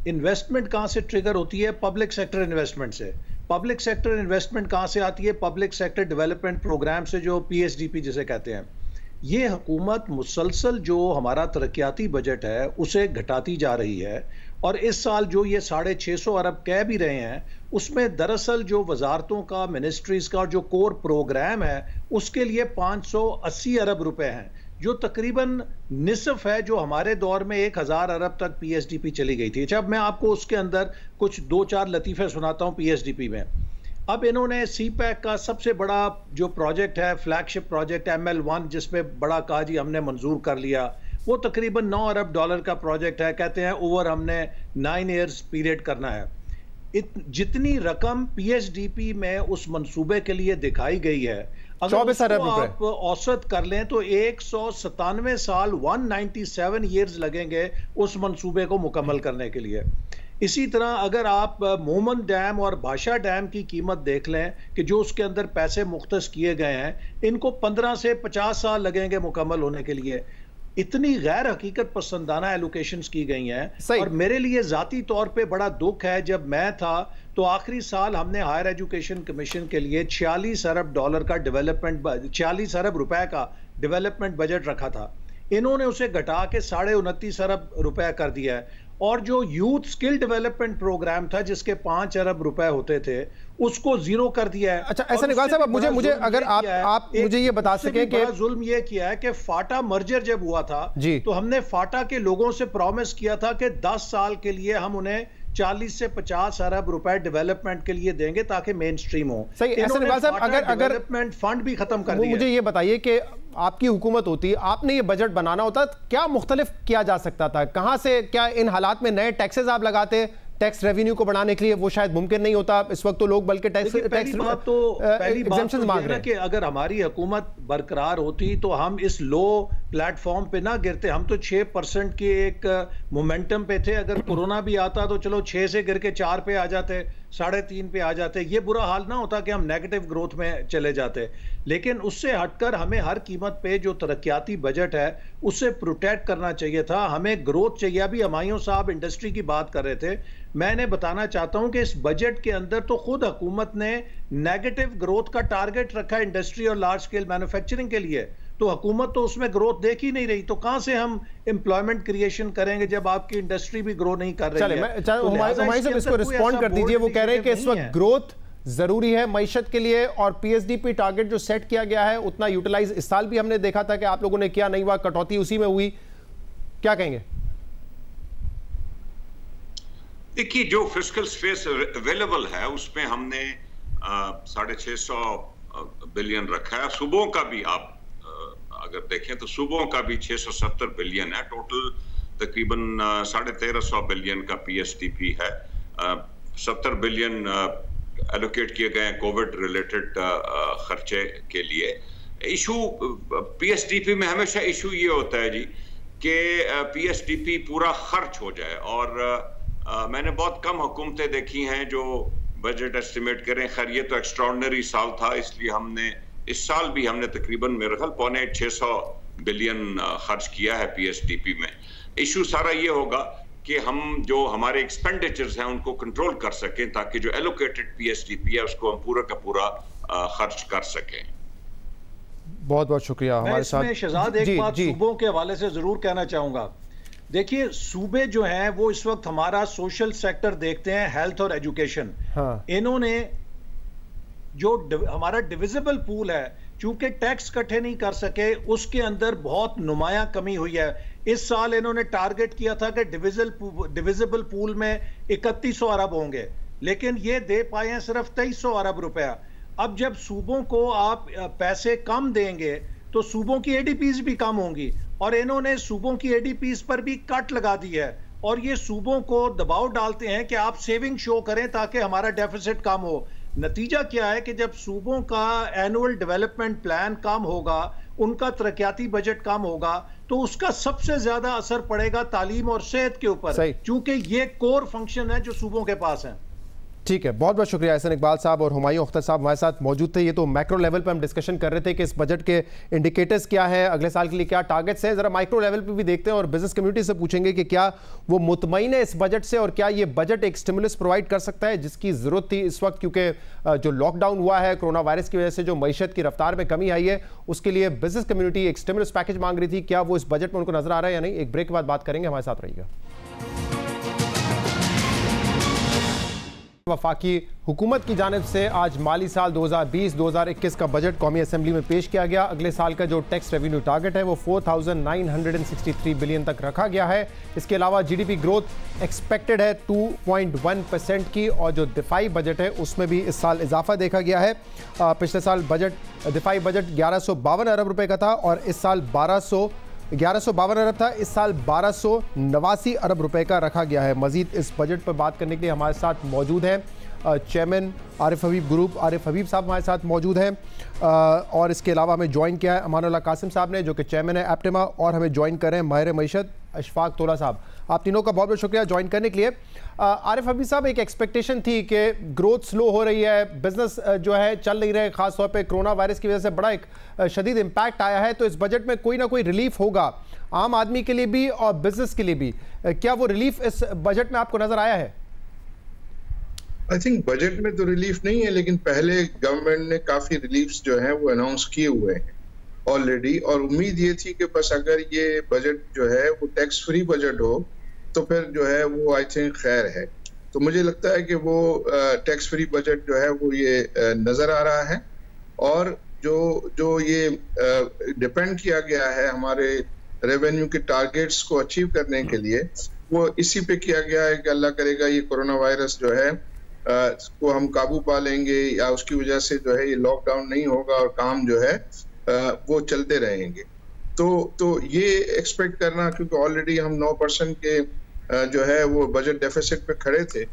इन्वेस्टमेंट कहाँ से ट्रिगर होती है? पब्लिक सेक्टर इन्वेस्टमेंट से। पब्लिक सेक्टर इन्वेस्टमेंट कहाँ से आती है? पब्लिक सेक्टर डेवलपमेंट प्रोग्राम से, जो PSDP जिसे कहते हैं। ये हुकूमत मुसलसल जो हमारा तरक्याती बजट है उसे घटाती जा रही है, और इस साल जो ये 650 अरब कह भी रहे हैं, उसमें दरअसल जो वजारतों का, मिनिस्ट्रीज का जो कोर प्रोग्राम है उसके लिए 580 अरब रुपए हैं, जो तकरीबन निसफ है जो हमारे दौर में 1000 अरब तक PSDP चली गई थी। अच्छा, अब मैं आपको उसके अंदर कुछ 2-4 लतीफ़े सुनाता हूँ PSDP में। अब इन्होंने CPEC का सबसे बड़ा जो प्रोजेक्ट है, फ्लैगशिप प्रोजेक्ट ML1, जिसमें बड़ा कहा जी हमने मंजूर कर लिया, वो तकरीबन 9 अरब डॉलर का प्रोजेक्ट है। कहते हैं ओवर हमने 9 ईयर्स पीरियड करना है। जितनी रकम PSDP में उस मंसूबे के लिए दिखाई गई है, अगर 24 अरब रुपए आप औसत कर लें तो 197 साल 197 ईयर्स लगेंगे उस मंसूबे को मुकम्मल करने के लिए। इसी तरह अगर आप मोमन डैम और भाषा डैम की कीमत देख लें कि जो उसके अंदर पैसे मुख्तस किए गए हैं, इनको 15 से 50 साल लगेंगे मुकम्मल होने के लिए। इतनी गैर हकीकत पसंदाना एलोकेशंस की गई हैं। और मेरे लिए ज़ाती तौर पे बड़ा दुख है, जब मैं था तो आखिरी साल हमने हायर एजुकेशन कमीशन के लिए 46 अरब डॉलर का 46 अरब रुपए का डेवलपमेंट बजट रखा था। इन्होंने उसे घटा के 29.5 अरब रुपए कर दिया है। और जो यूथ स्किल डेवलपमेंट प्रोग्राम था जिसके 5 अरब रुपए होते थे, उसको जीरो कर दिया है। अच्छा एहसान इकबाल साहब, मुझे अगर आप मुझे ये बता सकें कि जुल्म ये किया है कि फाटा मर्जर जब हुआ था तो हमने फाटा के लोगों से प्रॉमिस किया था कि 10 साल के लिए हम उन्हें 40 से 50 अरब रुपए डेवलपमेंट के लिए देंगे ताकि मेन स्ट्रीम हो। सही। एहसान इकबाल साहब, अगर डेवलपमेंट फंड भी खत्म कर दिया। मुझे ये बताइए कि आपकी हुकूमत होती, आपने ये बजट बनाना होता, क्या मुख्तलिफ किया जा सकता था? कहां से, क्या इन हालात में नए टैक्सेस आप लगाते टैक्स रेवेन्यू को बढ़ाने के लिए? वो शायद मुमकिन नहीं होता इस वक्त, तो लोग बल्कि टैक्स एग्जेम्पशंस मांग रहे हैं कि अगर हमारी हुकूमत बरकरार होती तो हम इस लो प्लेटफॉर्म पे ना गिरते। हम तो 6% के एक मोमेंटम पे थे। अगर कोरोना भी आता तो चलो 6 से गिर के 4 पे आ जाते, 3.5 पे आ जाते, ये बुरा हाल ना होता कि हम नेगेटिव ग्रोथ में चले जाते। लेकिन उससे हटकर हमें हर कीमत पे जो तरक्याती बजट है उसे प्रोटेक्ट करना चाहिए था। हमें ग्रोथ चाहिए। अभी हमायूं साहब इंडस्ट्री की बात कर रहे थे। मैंने बताना चाहता हूं कि इस बजट के अंदर तो खुद हुकूमत ने नेगेटिव ग्रोथ का टारगेट रखा है इंडस्ट्री और लार्ज स्केल मैन्युफैक्चरिंग के लिए, तो हुकूमत तो उसमें ग्रोथ देख ही नहीं रही। तो कहां से हम एम्प्लॉयमेंट क्रिएशन करेंगे जब आपकी इंडस्ट्री भी ग्रो नहीं कर रही है? हुमायूं साहब इसको रिस्पॉन्ड कर दीजिए। वो कह रहे हैं कि इस वक्त ग्रोथ जरूरी है मईशत के लिए, और PSDP टारगेट जो सेट किया गया है उतना यूटिलाइज इस साल भी हमने देखा था कि आप लोगों ने किया नहीं हुआ, कटौती उसी में हुई। क्या कहेंगे? देखिए, जो फिस्कल स्पेस अवेलेबल है उसमें हमने 650 बिलियन रखा है। सूबों का भी आप अगर देखें तो सूबों का भी 670 बिलियन है। टोटल तकरीबन 1350 बिलियन का PSDP है। 70 बिलियन एलोकेट किए गए हैं कोविड रिलेटेड खर्चे के लिए। इशू PSDP में हमेशा इशू ये होता है जी कि PSDP पूरा खर्च हो जाए, और मैंने बहुत कम हुकूमतें देखी हैं जो बजट एस्टिमेट करें। खैर ये तो एक्स्ट्राऑर्डिनरी साल था, इसलिए हमने इस साल भी हमने तकरीबन मेरे ख्याल 650 बिलियन खर्च किया है PSDP में। इशू सारा ये होगा कि हम जो हमारे एक्सपेंडिचर्स हैं उनको कंट्रोल कर सकें ताकि जो एलोकेटेड PSDP है उसको हम पूरा का पूरा खर्च कर सकें। बहुत बहुत शुक्रिया। हमारे साथ शहजाद एक बात सूबों के हवाले से जरूर कहना चाहूंगा। देखिए सूबे जो हैं वो इस वक्त हमारा सोशल सेक्टर देखते हैं, हेल्थ और एजुकेशन। हाँ। इन्होंने जो हमारा डिविजिबल पूल है, चूंकि टैक्स इकट्ठे नहीं कर सके, उसके अंदर बहुत नुमाया कमी हुई है। इस साल इन्होंने टारगेट किया था कि डिविजिबल पूल में 3100 अरब होंगे, लेकिन ये दे पाए हैं सिर्फ 2300 अरब रुपया। अब जब सूबों को आप पैसे कम देंगे तो सूबों की एडीपीज भी कम होंगी, और इन्होंने सूबों की एडीपीज पर भी कट लगा दी है, और ये सूबों को दबाव डालते हैं कि आप सेविंग शो करें ताकि हमारा डेफिसिट कम हो। नतीजा क्या है कि जब सूबों का एनुअल डेवलपमेंट प्लान कम होगा, उनका तरक्याती बजट कम होगा, तो उसका सबसे ज्यादा असर पड़ेगा तालीम और सेहत के ऊपर, क्योंकि ये कोर फंक्शन है जो सूबों के पास है। ठीक है, बहुत बहुत शुक्रिया एहसन इकबाल साहब और हुमायूं अख्तर साहब हमारे साथ मौजूद थे। ये तो मैक्रो लेवल पे हम डिस्कशन कर रहे थे कि इस बजट के इंडिकेटर्स क्या हैं, अगले साल के लिए क्या टारगेट्स हैं। ज़रा माइक्रो लेवल पे भी देखते हैं और बिजनेस कम्युनिटी से पूछेंगे कि क्या वो मुतमईन है इस बजट से, और क्या ये बजट एक स्टिमुलस प्रोवाइड कर सकता है जिसकी ज़रूरत थी इस वक्त, क्योंकि जो लॉकडाउन हुआ है कोरोना वायरस की वजह से जो मईशत की रफ्तार में कमी आई है, उसके लिए बिजनेस कम्युनिटी एक स्टिमुलस पैकेज मांग रही थी। क्या वो इस बजट में उनको नजर आ रहा है या नहीं, एक ब्रेक के बाद बात करेंगे, हमारे साथ रहिएगा। वफाकी हुकूमत की जानिब से आज माली साल 2020-2021 का बजट कौमी असम्बली में पेश किया गया। अगले साल का जो टैक्स रेवेन्यू टारगेट है वो 4963 बिलियन तक रखा गया है। इसके अलावा जीडीपी ग्रोथ एक्सपेक्टेड है 2.1% की, और जो दिफाई बजट है उसमें भी इस साल इजाफा देखा गया है। पिछले साल दिफाई बजट 1152 अरब रुपये का था और इस साल 1152 अरब था, इस साल 1289 अरब रुपए का रखा गया है। मजीद इस बजट पर बात करने के लिए हमारे साथ मौजूद हैं चेयरमैन आरिफ हबीब ग्रुप आरिफ हबीब साहब हमारे साथ मौजूद हैं, और इसके अलावा हमें ज्वाइन किया है अमानुल्लाह कासिम साहब ने जो कि चेयरमैन है एप्टिमा, और हमें ज्वाइन कर रहे हैं माहिर मईशत अशफाक तोला साहब। आप तीनों का बहुत बहुत शुक्रिया ज्वाइन करने के लिए। आरिफ हबीब साहब, एक एक्सपेक्टेशन थी कि ग्रोथ स्लो हो रही है, बिजनेस जो है चल नहीं रहे, खासतौर पे कोरोना वायरस की वजह से बड़ा एक शदीद इम्पैक्ट आया है, तो इस बजट में कोई ना कोई रिलीफ होगा आम आदमी के लिए भी और बिजनेस के लिए भी। क्या वो रिलीफ इस बजट में आपको नजर आया है? आई थिंक बजट में तो रिलीफ नहीं है, लेकिन पहले गवर्नमेंट ने काफी रिलीफ्स जो हैं वो अनाउंस किए हुए हैं ऑलरेडी, और उम्मीद ये थी कि बस अगर ये बजट जो है वो टैक्स फ्री बजट हो तो फिर जो है वो आई थिंक खैर है। तो मुझे लगता है कि वो टैक्स फ्री बजट जो है वो ये नजर आ रहा है, और जो ये डिपेंड किया गया है हमारे रेवेन्यू के टारगेट्स को अचीव करने के लिए, वो इसी पे किया गया है कि अल्लाह करेगा ये कोरोना वायरस जो है को हम काबू पा लेंगे, या उसकी वजह से जो है ये लॉकडाउन नहीं होगा और काम जो है वो चलते रहेंगे। तो ये एक्सपेक्ट करना, क्योंकि ऑलरेडी हम 9% के जो है वो बजट डेफिसिट पे खड़े थे,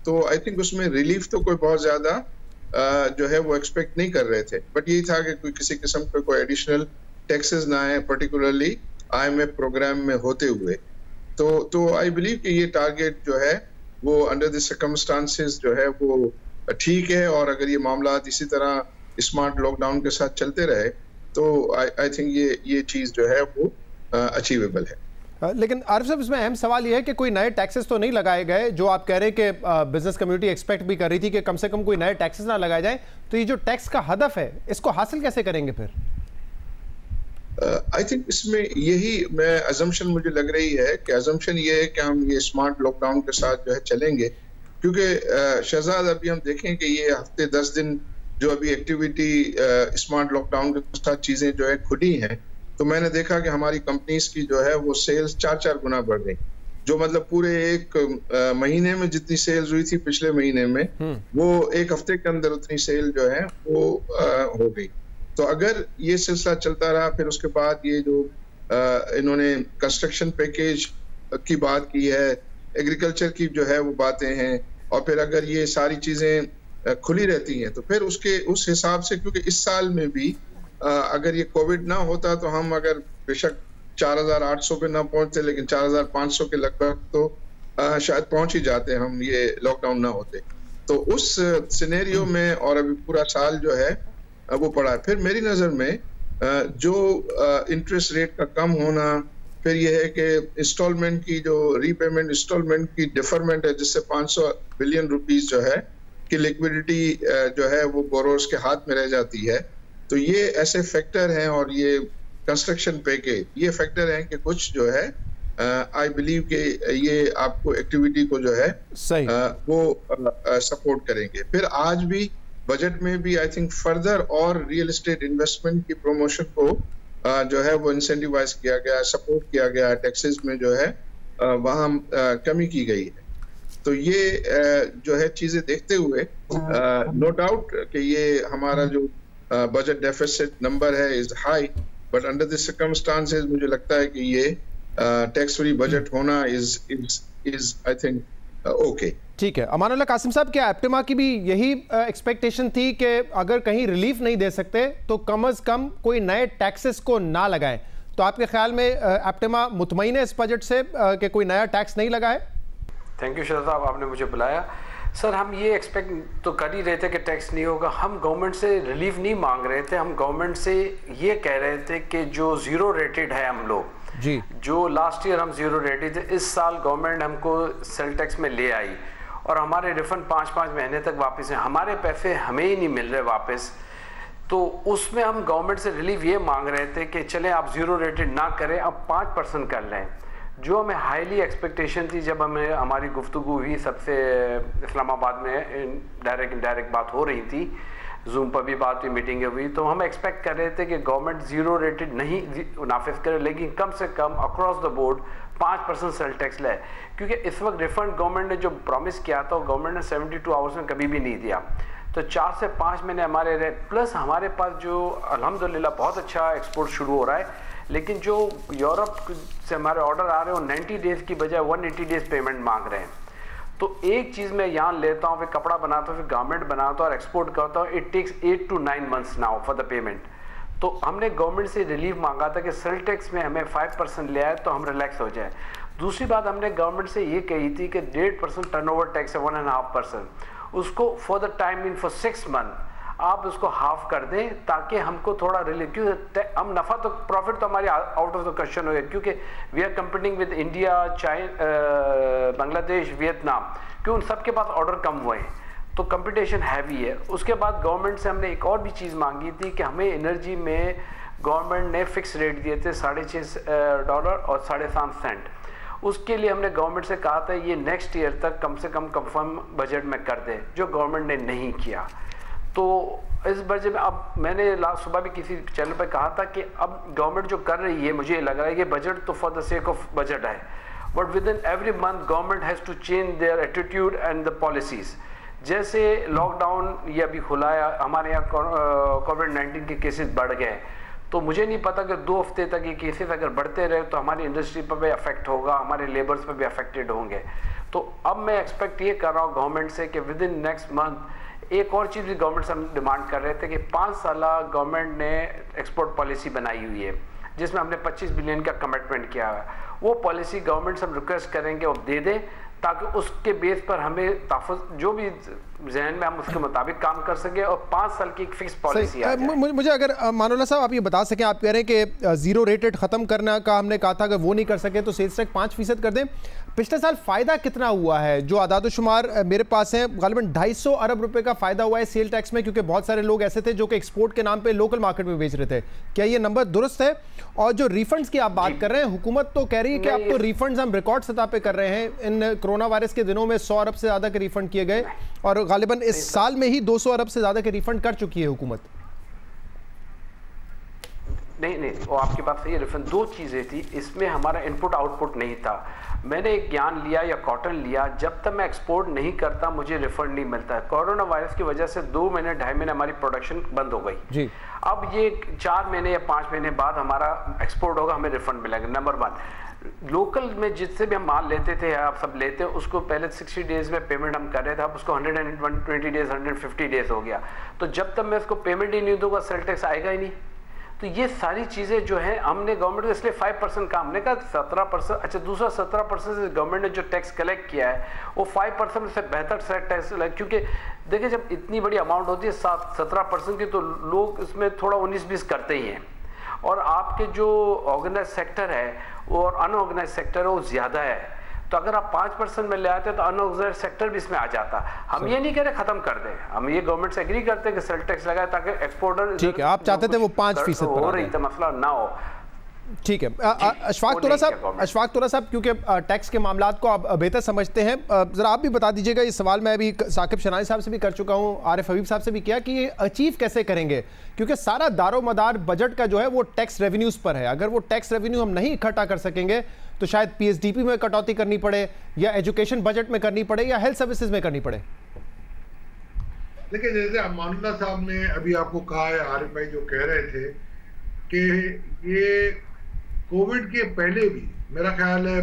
तो आई थिंक उसमें रिलीफ तो कोई बहुत ज्यादा जो है वो एक्सपेक्ट नहीं कर रहे थे, बट यही था कि कोई किसी किस्म का कोई एडिशनल टैक्सेस ना आए, पर्टिकुलरली IMF प्रोग्राम में होते हुए। तो आई बिलीव कि ये टारगेट जो है वो अंडर द सर्कमस्टांसेस जो है वो ठीक है, और अगर ये मामला इसी तरह स्मार्ट लॉकडाउन के साथ चलते रहे तो आई थिंक ये चीज जो है वो अचीवेबल है। लेकिन आरिफ साहब, इसमें अहम सवाल ये है कि कोई नए टैक्सेस तो नहीं लगाए गए, जो आप कह रहे हैं कि बिजनेस कम्युनिटी एक्सपेक्ट भी कर रही थी कि कम से कम कोई नए टैक्सेस ना लगाए जाए, तो ये जो टैक्स का हदफ है इसको हासिल कैसे करेंगे फिर? आई थिंक इसमें यही मैं अजम्पशन मुझे लग रही है कि अजम्पशन ये है कि हम ये स्मार्ट लॉकडाउन के साथ जो है चलेंगे, क्योंकि शहजाद अभी हम देखें कि ये हफ्ते 10 दिन जो अभी एक्टिविटी स्मार्ट लॉकडाउन के साथ चीजें जो है खुली हैं, तो मैंने देखा कि हमारी कंपनीज की जो है वो सेल्स 4 गुना बढ़ गई, जो मतलब पूरे एक महीने में जितनी सेल्स हुई थी पिछले महीने में, वो एक हफ्ते के अंदर उतनी सेल जो है वो हो गई। तो अगर ये सिलसिला चलता रहा, फिर उसके बाद ये जो इन्होंने कंस्ट्रक्शन पैकेज की बात की है, एग्रीकल्चर की जो है वो बातें हैं, और फिर अगर ये सारी चीजें खुली रहती हैं तो फिर उस हिसाब से, क्योंकि इस साल में भी अगर ये कोविड ना होता तो हम अगर बेशक 4800 पे ना पहुंचते, लेकिन 4500 के लगभग तो शायद पहुंच ही जाते हम, ये लॉकडाउन ना होते। तो उस सिनेरियो में और अभी पूरा साल जो है वो पड़ा है। फिर मेरी नजर में जो इंटरेस्ट रेट का कम होना, फिर ये है कि इंस्टॉलमेंट की जो रीपेमेंट इंस्टॉलमेंट की डिफरमेंट है, जिससे 500 बिलियन रुपीस जो है कि लिक्विडिटी जो है वो बोरोर्स के हाथ में रह जाती है। तो ये ऐसे फैक्टर हैं, और ये कंस्ट्रक्शन पैकेज ये फैक्टर हैं कि कुछ जो है आई बिलीव कि ये आपको एक्टिविटी को जो है सही वो सपोर्ट करेंगे। फिर आज भी बजट में भी आई थिंक फर्दर और रियल एस्टेट इन्वेस्टमेंट की प्रमोशन को जो है वो इंसेंटिवाइज किया गया, सपोर्ट किया गया, टैक्सेस में जो है वहाँ कमी की गई है। तो ये जो है चीजें देखते हुए नो डाउट कि ये हमारा जो बजट डेफिसिट नंबर है is high, but under this circumstances मुझे लगता है कि ये टैक्स फ्री बजट होना इज आई थिंक ओके। ठीक है। अमानुल्लाह कासिम साहब, क्या एप्टेमा की भी यही एक्सपेक्टेशन थी कि अगर कहीं रिलीफ नहीं दे सकते तो कम से कम कोई नए टैक्सेस को ना लगाएं? तो आपके ख्याल में एप्टेमा मुतमईन है इस बजट से कि कोई नया टैक्स नहीं लगा है? थैंक यू शहजाद साहब, आपने मुझे बुलाया। सर, हम ये एक्सपेक्ट तो कर ही रहे थे कि टैक्स नहीं होगा। हम गवर्नमेंट से रिलीफ नहीं मांग रहे थे, हम गवर्नमेंट से ये कह रहे थे कि जो ज़ीरो रेटेड है हम लोग जी, जो लास्ट ईयर हम ज़ीरो रेटेड थे, इस साल गवर्नमेंट हमको सेल टैक्स में ले आई और हमारे रिफंड 5-5 महीने तक वापस हैं, हमारे पैसे हमें ही नहीं मिल रहे वापस। तो उसमें हम गवर्नमेंट से रिलीफ ये मांग रहे थे कि चलें आप ज़ीरो रेटेड ना करें, अब 5% कर लें। जो हमें हाईली एक्सपेक्टेशन थी जब हमें हमारी गुफ्तगू हुई सबसे इस्लामाबाद में डायरेक्ट बात हो रही थी, जूम पर भी बात हुई, मीटिंगें हुई, तो हम एक्सपेक्ट कर रहे थे कि गवर्नमेंट ज़ीरो रेटेड नहीं नाफिज करे, लेकिन कम से come across the board 5% sale tax ले, क्योंकि इस वक्त रिफंड गवर्नमेंट ने जो प्रॉमिस किया था गवर्नमेंट ने 72 आवर्स में कभी भी नहीं दिया। तो 4 से 5 महीने हमारे रहे, प्लस हमारे पास जो अल्हम्दुलिल्लाह बहुत अच्छा एक्सपोर्ट शुरू हो रहा है, लेकिन जो यूरोप से हमारे ऑर्डर आ रहे हैं वो 90 डेज़ की बजाय 180 डेज़ पेमेंट मांग रहे हैं। तो एक चीज़ मैं यहाँ लेता हूँ, फिर कपड़ा बनाता हूँ, फिर गारमेंट बनाता हूँ और एक्सपोर्ट करता हूँ, it takes 8 to 9 months now for the payment. तो हमने गवर्नमेंट से रिलीफ मांगा था कि सेल टैक्स में हमें 5% ले आए तो हम रिलैक्स हो जाए। दूसरी बात हमने गवर्नमेंट से ये कही थी कि 1.5% टर्नओवर टैक्स है, 1.5%, उसको for the time in for 6 months आप उसको हाफ कर दें ताकि हमको थोड़ा रिलीफ, क्योंकि हम नफ़ा तो प्रॉफिट तो हमारी आउट ऑफ द क्वेश्चन हो गया, क्योंकि we are competing with India, China, Bangladesh, Vietnam, क्यों उन सब के पास ऑर्डर कम हुए हैं, तो कंपटीशन हैवी है। उसके बाद गवर्नमेंट से हमने एक और भी चीज़ मांगी थी कि हमें एनर्जी में गवर्नमेंट ने फिक्स रेट दिए थे $6.5 और 7.5 सेंट। उसके लिए हमने गवर्नमेंट से कहा था ये नेक्स्ट ईयर तक कम से कम कंफर्म बजट में कर दे, जो गवर्नमेंट ने नहीं किया। तो इस बजट में अब मैंने लास्ट सुबह भी किसी चैनल पर कहा था कि अब गवर्नमेंट जो कर रही है, मुझे लग रहा है कि बजट तो for the sake of budget है, but within every month government has to change their attitude and the policies. जैसे लॉकडाउन ये अभी खुला है, हमारे यहाँ कोविड-19 के केसेस बढ़ गए, तो मुझे नहीं पता कि 2 हफ्ते तक ये केसेस अगर बढ़ते रहे तो हमारी इंडस्ट्री पर भी अफेक्ट होगा, हमारे लेबर्स पर भी अफेक्टेड होंगे। तो अब मैं एक्सपेक्ट ये कर रहा हूँ गवर्नमेंट से कि विद इन नेक्स्ट मंथ एक और चीज़ भी गवर्नमेंट से हम डिमांड कर रहे थे कि 5 साल गवर्नमेंट ने एक्सपोर्ट पॉलिसी बनाई हुई है जिसमें हमने 25 बिलियन का कमिटमेंट किया है, वो पॉलिसी गवर्नमेंट से हम रिक्वेस्ट करेंगे वो दे दें ताकि उसके बेस पर हमें तहफ़्फ़ुज़ जो भी जहन में हम उसके मुताबिक काम कर सकें और 5 साल की एक फिक्स पॉलिसी आ जाए। मुझे अगर मानुल्लाह साहब आप ये बता सकें, आप कह रहे हैं कि ज़ीरो रेटेड ख़त्म करने का हमने कहा था, अगर वो नहीं कर सके तो सेल्स टैक्स 5% कर दें। पिछले साल फ़ायदा कितना हुआ है? जो आदाद-ओ-शुमार मेरे पास हैं, ग़ालिबन 250 अरब रुपए का फ़ायदा हुआ है सेल टैक्स में, क्योंकि बहुत सारे लोग ऐसे थे जो कि एक्सपोर्ट के नाम पे लोकल मार्केट में बेच रहे थे। क्या ये नंबर दुरुस्त है? और जो रिफंड्स की आप बात कर रहे हैं, हुकूमत तो कह रही है कि अब तो रिफंड्स हम रिकॉर्ड सतह पे कर रहे हैं। इन कोरोना वायरस के दिनों में 100 अरब से ज़्यादा के रिफंड किए गए और ग़ालिबन इस साल में ही 200 अरब से ज़्यादा के रिफंड कर चुकी है हुकूमत। नहीं, वो आपकी बात सही है। रिफंड 2 चीज़ें थी, इसमें हमारा इनपुट आउटपुट नहीं था। मैंने एक ज्ञान लिया या कॉटन लिया, जब तक मैं एक्सपोर्ट नहीं करता मुझे रिफंड नहीं मिलता। कोरोना वायरस की वजह से 2 महीने 2.5 महीने हमारी प्रोडक्शन बंद हो गई जी। अब ये 4 महीने या 5 महीने बाद हमारा एक्सपोर्ट होगा, हमें रिफंड मिलेगा। नंबर 1, लोकल में जिससे भी हम माल लेते थे, आप सब लेते हैं, उसको पहले 60 डेज़ में पेमेंट हम कर रहे थे, अब उसको 120 डेज़ 150 डेज़ हो गया। तो जब तक मैं उसको पेमेंट ही नहीं दूंगा सेल टैक्स आएगा ही नहीं। तो ये सारी चीज़ें जो है हमने गवर्नमेंट को इसलिए 5% का हमने कहा 17%। अच्छा, दूसरा 17% से गवर्नमेंट ने जो टैक्स कलेक्ट किया है वो 5% से बेहतर सेट टैक्स, क्योंकि देखिए जब इतनी बड़ी अमाउंट होती है 7-17% की, तो लोग इसमें थोड़ा 19-20 करते ही हैं। और आपके जो ऑर्गेनाइज सेक्टर है और अनऑर्गेनाइज सेक्टर है वो ज़्यादा है, तो अगर आप 5% में ले आते तो अनऑर्गेनाइज सेक्टर भी इसमें आ जाता। हम ये नहीं कह रहे खत्म कर दें, हम ये गवर्नमेंट से एग्री करते हैं कि सेल टैक्स लगाए ताकि एक्सपोर्टर, ठीक है, आप चाहते थे वो 5% हो रही था मसला ना हो। ठीक है। अशफाक तोला साहब, क्योंकि टैक्स के मामलात को आप बेहतर समझते हैं, ज़रा आप भी बता दीजिएगा। ये सवाल मैं अभी साकिब शनाई साहब से भी कर चुका हूँ, आरिफ हबीब साहब से भी किया, कि ये अचीव कैसे करेंगे, क्योंकि सारा दारोमदार बजट का जो है वो टैक्स रेवेन्यूज़ पर है। अगर वो टैक्स रेवेन्यू हम नहीं इकट्ठा कर सकेंगे तो शायद PSDP में कटौती करनी पड़े, या एजुकेशन बजट में करनी पड़े, या हेल्थ सर्विसेज में करनी पड़े। देखिए, जैसे अमानुल्लाह साहब ने अभी आपको कहा है, आरिफ भाई जो कह रहे थे कि ये कोविड के पहले भी मेरा ख्याल है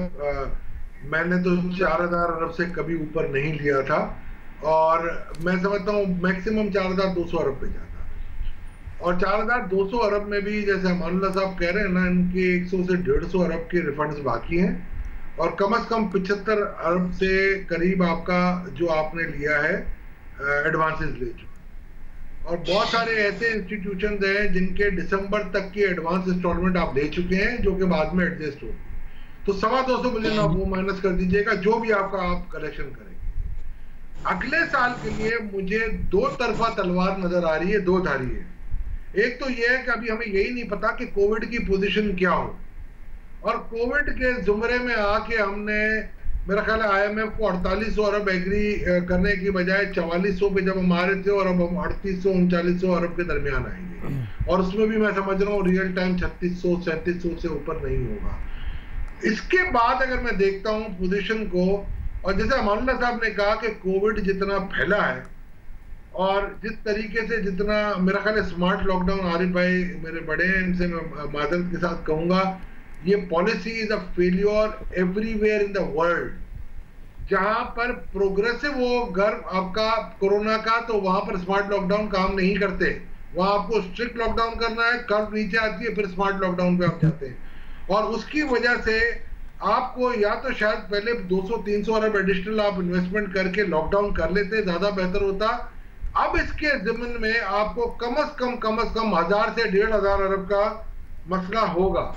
मैंने तो 4000 अरब से कभी ऊपर नहीं लिया था, और मैं समझता हूँ मैक्सिमम 4200 अरब पे जाता, और 4200 अरब में भी जैसे अमानुल्लाह साहब कह रहे हैं ना, इनके 100 से 150 अरब के रिफंड्स बाकी हैं, और कम से कम 75 अरब से करीब आपका जो आपने लिया है एडवांसेस ले चुके, और बहुत सारे ऐसे इंस्टीट्यूशंस हैं जिनके दिसंबर तक की एडवांस इंस्टॉलमेंट आप ले चुके हैं, जो कि बाद में एडजस्ट हो, तो 225 मिलियन आप वो माइनस कर दीजिएगा जो भी आपका आप कलेक्शन करेंगे। अगले साल के लिए मुझे दो तरफा तलवार नजर आ रही है, दो धारी है। एक तो यह है कि अभी हमें यही नहीं पता कि कोविड की पोजीशन क्या हो, और कोविड के जुमरे में आके हमने मेरा ख्याल है IMF को 4800 अरब एग्री करने की बजाय 4400 पे जब हम आ रहे थे, और अब हम 3800-3900 अरब के दरमियान आएंगे, और उसमें भी मैं समझ रहा हूँ रियल टाइम 3600-3700 से ऊपर नहीं होगा। इसके बाद अगर मैं देखता हूँ पोजीशन को, और जैसे अमानुल्लाह साहब ने कहा कि कोविड जितना फैला है और जिस तरीके से जितना मेरा ख्याल है स्मार्ट लॉकडाउन, आरिफ भाई मेरे बड़े हैं, इनसे मैं माजरत के साथ कहूंगा, ये policy is a failure everywhere in the world. जहां पर प्रोग्रेसिव हो गर्व आपका कोरोना का, तो वहां पर स्मार्ट लॉकडाउन काम नहीं करते, वहां आपको स्ट्रिक्ट लॉकडाउन करना है, कर्व नीचे आती है, फिर स्मार्ट लॉकडाउन पे आप जाते हैं, और उसकी वजह से आपको या तो शायद पहले 200-300 अरब एडिशनल आप इन्वेस्टमेंट करके लॉकडाउन कर लेते, ज्यादा बेहतर होता। अब इसके ज़िम्न में आपको कम से कम 1000 से 1500 अरब का मसला होगा,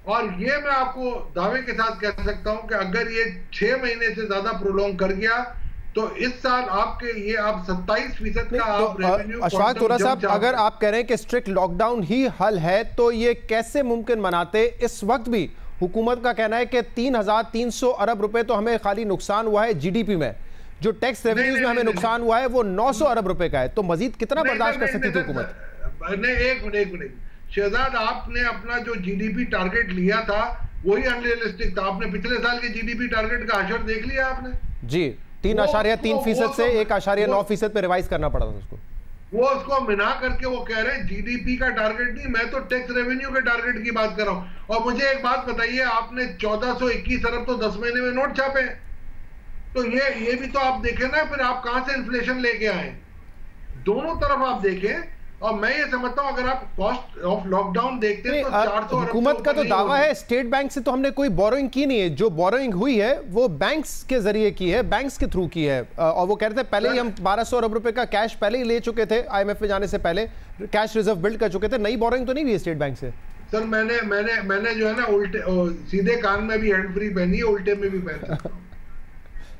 और ये मैं आपको दावे के साथ कह सकता हूं कि अगर ये 6 महीने से ज्यादा प्रोलॉन्ग कर गया तो इस साल आपके ये आप 27% का आप रेवेन्यू। अशफाक तोला साहब, अगर आप कह रहे हैं कि स्ट्रिक्ट लॉकडाउन ही हल है, तो ये कैसे मुमकिन बनाते? इस वक्त भी हुकूमत का कहना है कि 3300 अरब रुपए तो हमें खाली नुकसान हुआ है GDP में, जो टैक्स रेवेन्यूज में हमें नुकसान हुआ है वो 900 अरब रुपए का है, तो मजीद कितना बर्दाश्त कर सकती थी हुकूमत? नहीं, एक मिनट शहजाद, आपने अपना जो GDP टारगेट लिया था वही अनरियलिस्टिक था। आपने पिछले साल के GDP टारगेट का हशर देख लिया आपने? जी, 3.3% से 1.9% पे रिवाइज करना पड़ा था उसको। वो उसको मिना करके वो कह रहे हैं GDP का टारगेट नहीं, मैं तो टैक्स रेवेन्यू के टारगेट की बात कर रहा हूं। और मुझे एक बात बताइए, आपने 1421 अरब तो 10 महीने में नोट छापे, तो ये भी तो आप देखें ना, फिर आप कहां से इन्फ्लेशन लेके आए? दोनों तरफ आप देखें, और मैं ये समझता हूं अगर आप कॉस्ट ऑफ लॉकडाउन देखते हैं तो 400 अरब हुकूमत का तो दावा है स्टेट बैंक से तो हमने कोई बोरोइंग की नहीं है, जो बोरोइंग हुई है वो बैंक्स के जरिए की है, बैंक्स के थ्रू की है, और वो कह रहे थे पहले ही हम 1200 अरब रुपए का कैश पहले ही ले चुके थे, IMF में जाने से पहले कैश रिजर्व बिल्ड कर चुके थे, नई बोरोइंग तो नहीं हुई है स्टेट बैंक से। सर मैंने जो है ना उल्टे सीधे कान में भी हैंड फ्री पहनी है, उल्टे में भी पहन सकता हूं,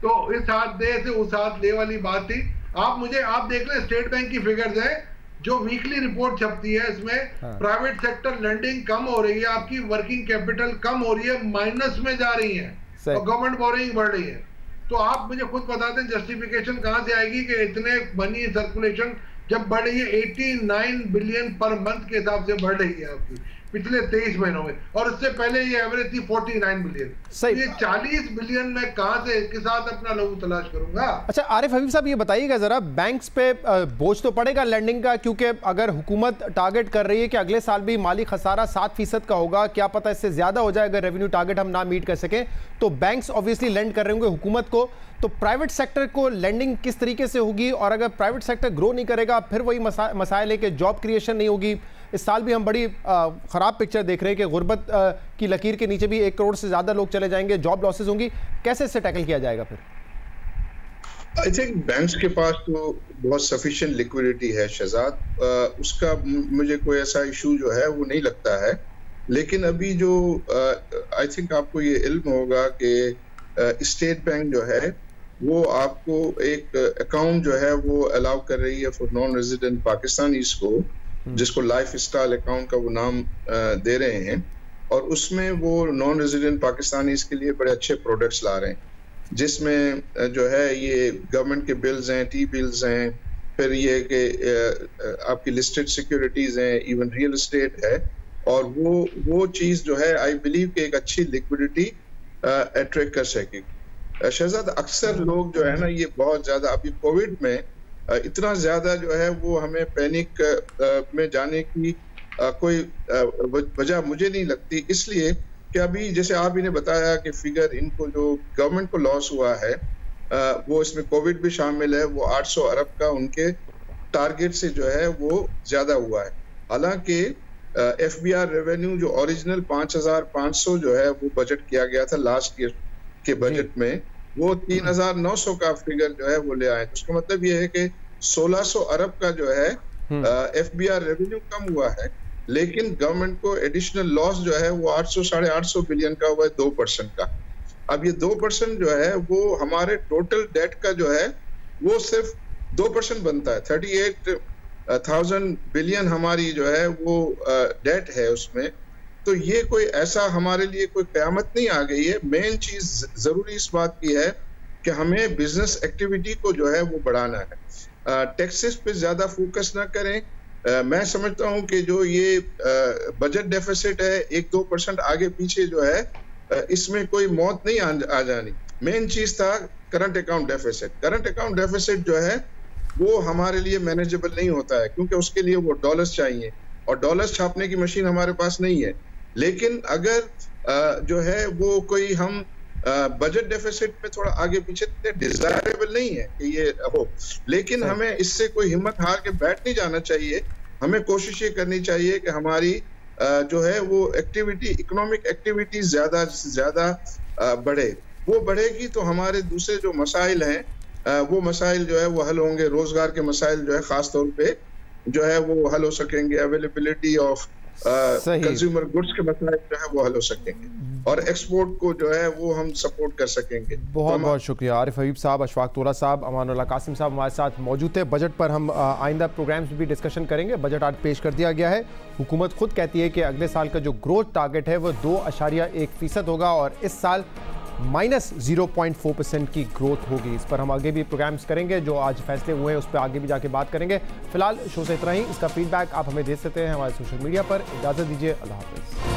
तो इस हाथ दे से उस हाथ ले वाली बात थी। आप देख लें स्टेट बैंक की फिगर्स है जो वीकली रिपोर्ट छपती है, इसमें प्राइवेट सेक्टर लेंडिंग कम हो रही है, आपकी वर्किंग कैपिटल कम हो रही है, माइनस में जा रही है, और गवर्नमेंट बोरिंग बढ़ रही है। तो आप मुझे खुद बता दें जस्टिफिकेशन कहां से आएगी कि इतने मनी सर्कुलेशन जब बढ़ रही है 89 बिलियन पर मंथ के हिसाब से बढ़ रही है आपकी पिछले 23 महीनों में, और उससे पहले ये एवरेज थी 49 बिलियन। तो ये 40 बिलियन में कहां से इसके साथ अपना लहू तलाश करूंगा? अच्छा आरिफ हबीब साहब, ये बताइएगा जरा, बैंक्स पे बोझ तो पड़ेगा लेंडिंग का, क्योंकि अगर हुकूमत टारगेट कर रही है कि अगले साल भी माली खसारा 7% का होगा, क्या पता इससे ज्यादा हो जाए अगर रेवेन्यू टारगेट हम ना मीट कर सकें, तो बैंक्स ऑब्वियसली लेंड कर रहे होंगे हुकूमत को, तो प्राइवेट सेक्टर को लेंडिंग किस तरीके से होगी? और अगर प्राइवेट सेक्टर ग्रो नहीं करेगा फिर वही मसाइल है कि जॉब क्रिएशन नहीं होगी। इस साल भी हम बड़ी ख़राब पिक्चर देख रहे हैं कि गुर्बत की लकीर के नीचे भी 1 करोड़ से ज़्यादा लोग चले जाएंगे, जॉब लॉसेज होंगी, कैसे इससे टैकल किया जाएगा फिर? आई थिंक बैंक्स के पास तो बहुत सफिशिएंट लिक्विडिटी है शहजाद, उसका मुझे कोई ऐसा इशू जो है वो नहीं लगता है। लेकिन अभी जो आई थिंक आपको ये इल्म होगा कि स्टेट बैंक जो है वो आपको एक अकाउंट जो है वो अलाउ कर रही है फॉर नॉन रेजिडेंट पाकिस्तानीज को, जिसको लाइफ स्टाइल अकाउंट का वो नाम दे रहे हैं, और उसमें वो नॉन रेजिडेंट पाकिस्तानीज के लिए बड़े अच्छे प्रोडक्ट्स ला रहे हैं, जिसमें जो है ये गवर्नमेंट के बिल्स हैं, टी बिल्स हैं, फिर ये कि आपकी लिस्टेड सिक्योरिटीज हैं, इवन रियल एस्टेट है, और वो चीज़ जो है आई बिलीव कि एक अच्छी लिक्विडिटी अट्रैक्ट कर सकेगी। शहजाद, अक्सर लोग जो है ना ये बहुत ज़्यादा अभी कोविड में इतना ज़्यादा जो है वो हमें पैनिक में जाने की कोई वजह मुझे नहीं लगती, इसलिए कि अभी जैसे आप ही ने बताया कि फिगर इनको जो गवर्नमेंट को लॉस हुआ है वो इसमें कोविड भी शामिल है, वो 800 अरब का उनके टारगेट से जो है वो ज़्यादा हुआ है। हालांकि FBR रेवेन्यू जो ओरिजिनल 5,500 जो है वो बजट किया गया था लास्ट ईयर के बजट में, वो 3,900 का फिगर जो है वो ले आए। उसका मतलब ये है कि 1,600 अरब का जो है FBR रेवेन्यू कम हुआ है, लेकिन गवर्नमेंट को एडिशनल लॉस जो है वो 800-850 बिलियन का हुआ है 2% का। अब ये 2% जो है वो हमारे टोटल डेट का जो है वो सिर्फ 2% बनता है। 38,000 बिलियन हमारी जो है वो डेट है उसमें। तो ये कोई ऐसा हमारे लिए कोई क़यामत नहीं आ गई है। मेन चीज जरूरी इस बात की है कि हमें बिजनेस एक्टिविटी को जो है वो बढ़ाना है, टैक्सेस पे ज्यादा फोकस ना करें। मैं समझता हूं कि जो ये बजट डेफिसिट है 1-2% आगे पीछे जो है इसमें कोई मौत नहीं आ जानी। मेन चीज था current account deficit. Current account deficit जो है वो हमारे लिए मैनेजेबल नहीं होता है, क्योंकि उसके लिए वो डॉलर्स चाहिए और डॉलर्स छापने की मशीन हमारे पास नहीं है। लेकिन अगर जो है वो कोई हम बजट डेफिसिट में थोड़ा आगे पीछे, डिजायरेबल नहीं है कि ये हो, लेकिन हमें इससे कोई हिम्मत हार के बैठ नहीं जाना चाहिए। हमें कोशिश ये करनी चाहिए कि हमारी जो है वो एक्टिविटी, इकोनॉमिक एक्टिविटी ज्यादा से ज्यादा बढ़े। वो बढ़ेगी तो हमारे दूसरे जो मसाइल हैं वो मसाइल जो है वो हल होंगे। रोजगार के मसाइल जो है खास तौर पे जो है वो हल हो सकेंगे। अवेलेबिलिटी ऑफ कंज्यूमर गुड्स के मसाइल जो है वो हल हो सकेंगे और एक्सपोर्ट को जो है वो हम सपोर्ट कर सकेंगे। बहुत बहुत शुक्रिया आरिफ हबीब साहब, अशफाक तोरा साहब, अमानुल्लाह कासिम साहब हमारे साथ मौजूद थे। बजट पर हम आइंदा प्रोग्राम्स में भी डिस्कशन करेंगे। बजट आज पेश कर दिया गया है। हुकूमत खुद कहती है कि अगले साल का जो ग्रोथ टारगेट है वो 2.1% होगा और इस साल -0.4% की ग्रोथ होगी। इस पर हम आगे भी प्रोग्राम्स करेंगे, जो आज फैसले हुए हैं उस पर आगे भी जाके बात करेंगे। फिलहाल शो से इतना ही। इसका फीडबैक आप हमें दे सकते हैं हमारे सोशल मीडिया पर। इजाज़त दीजिए, अल्लाह हाफ़िज़।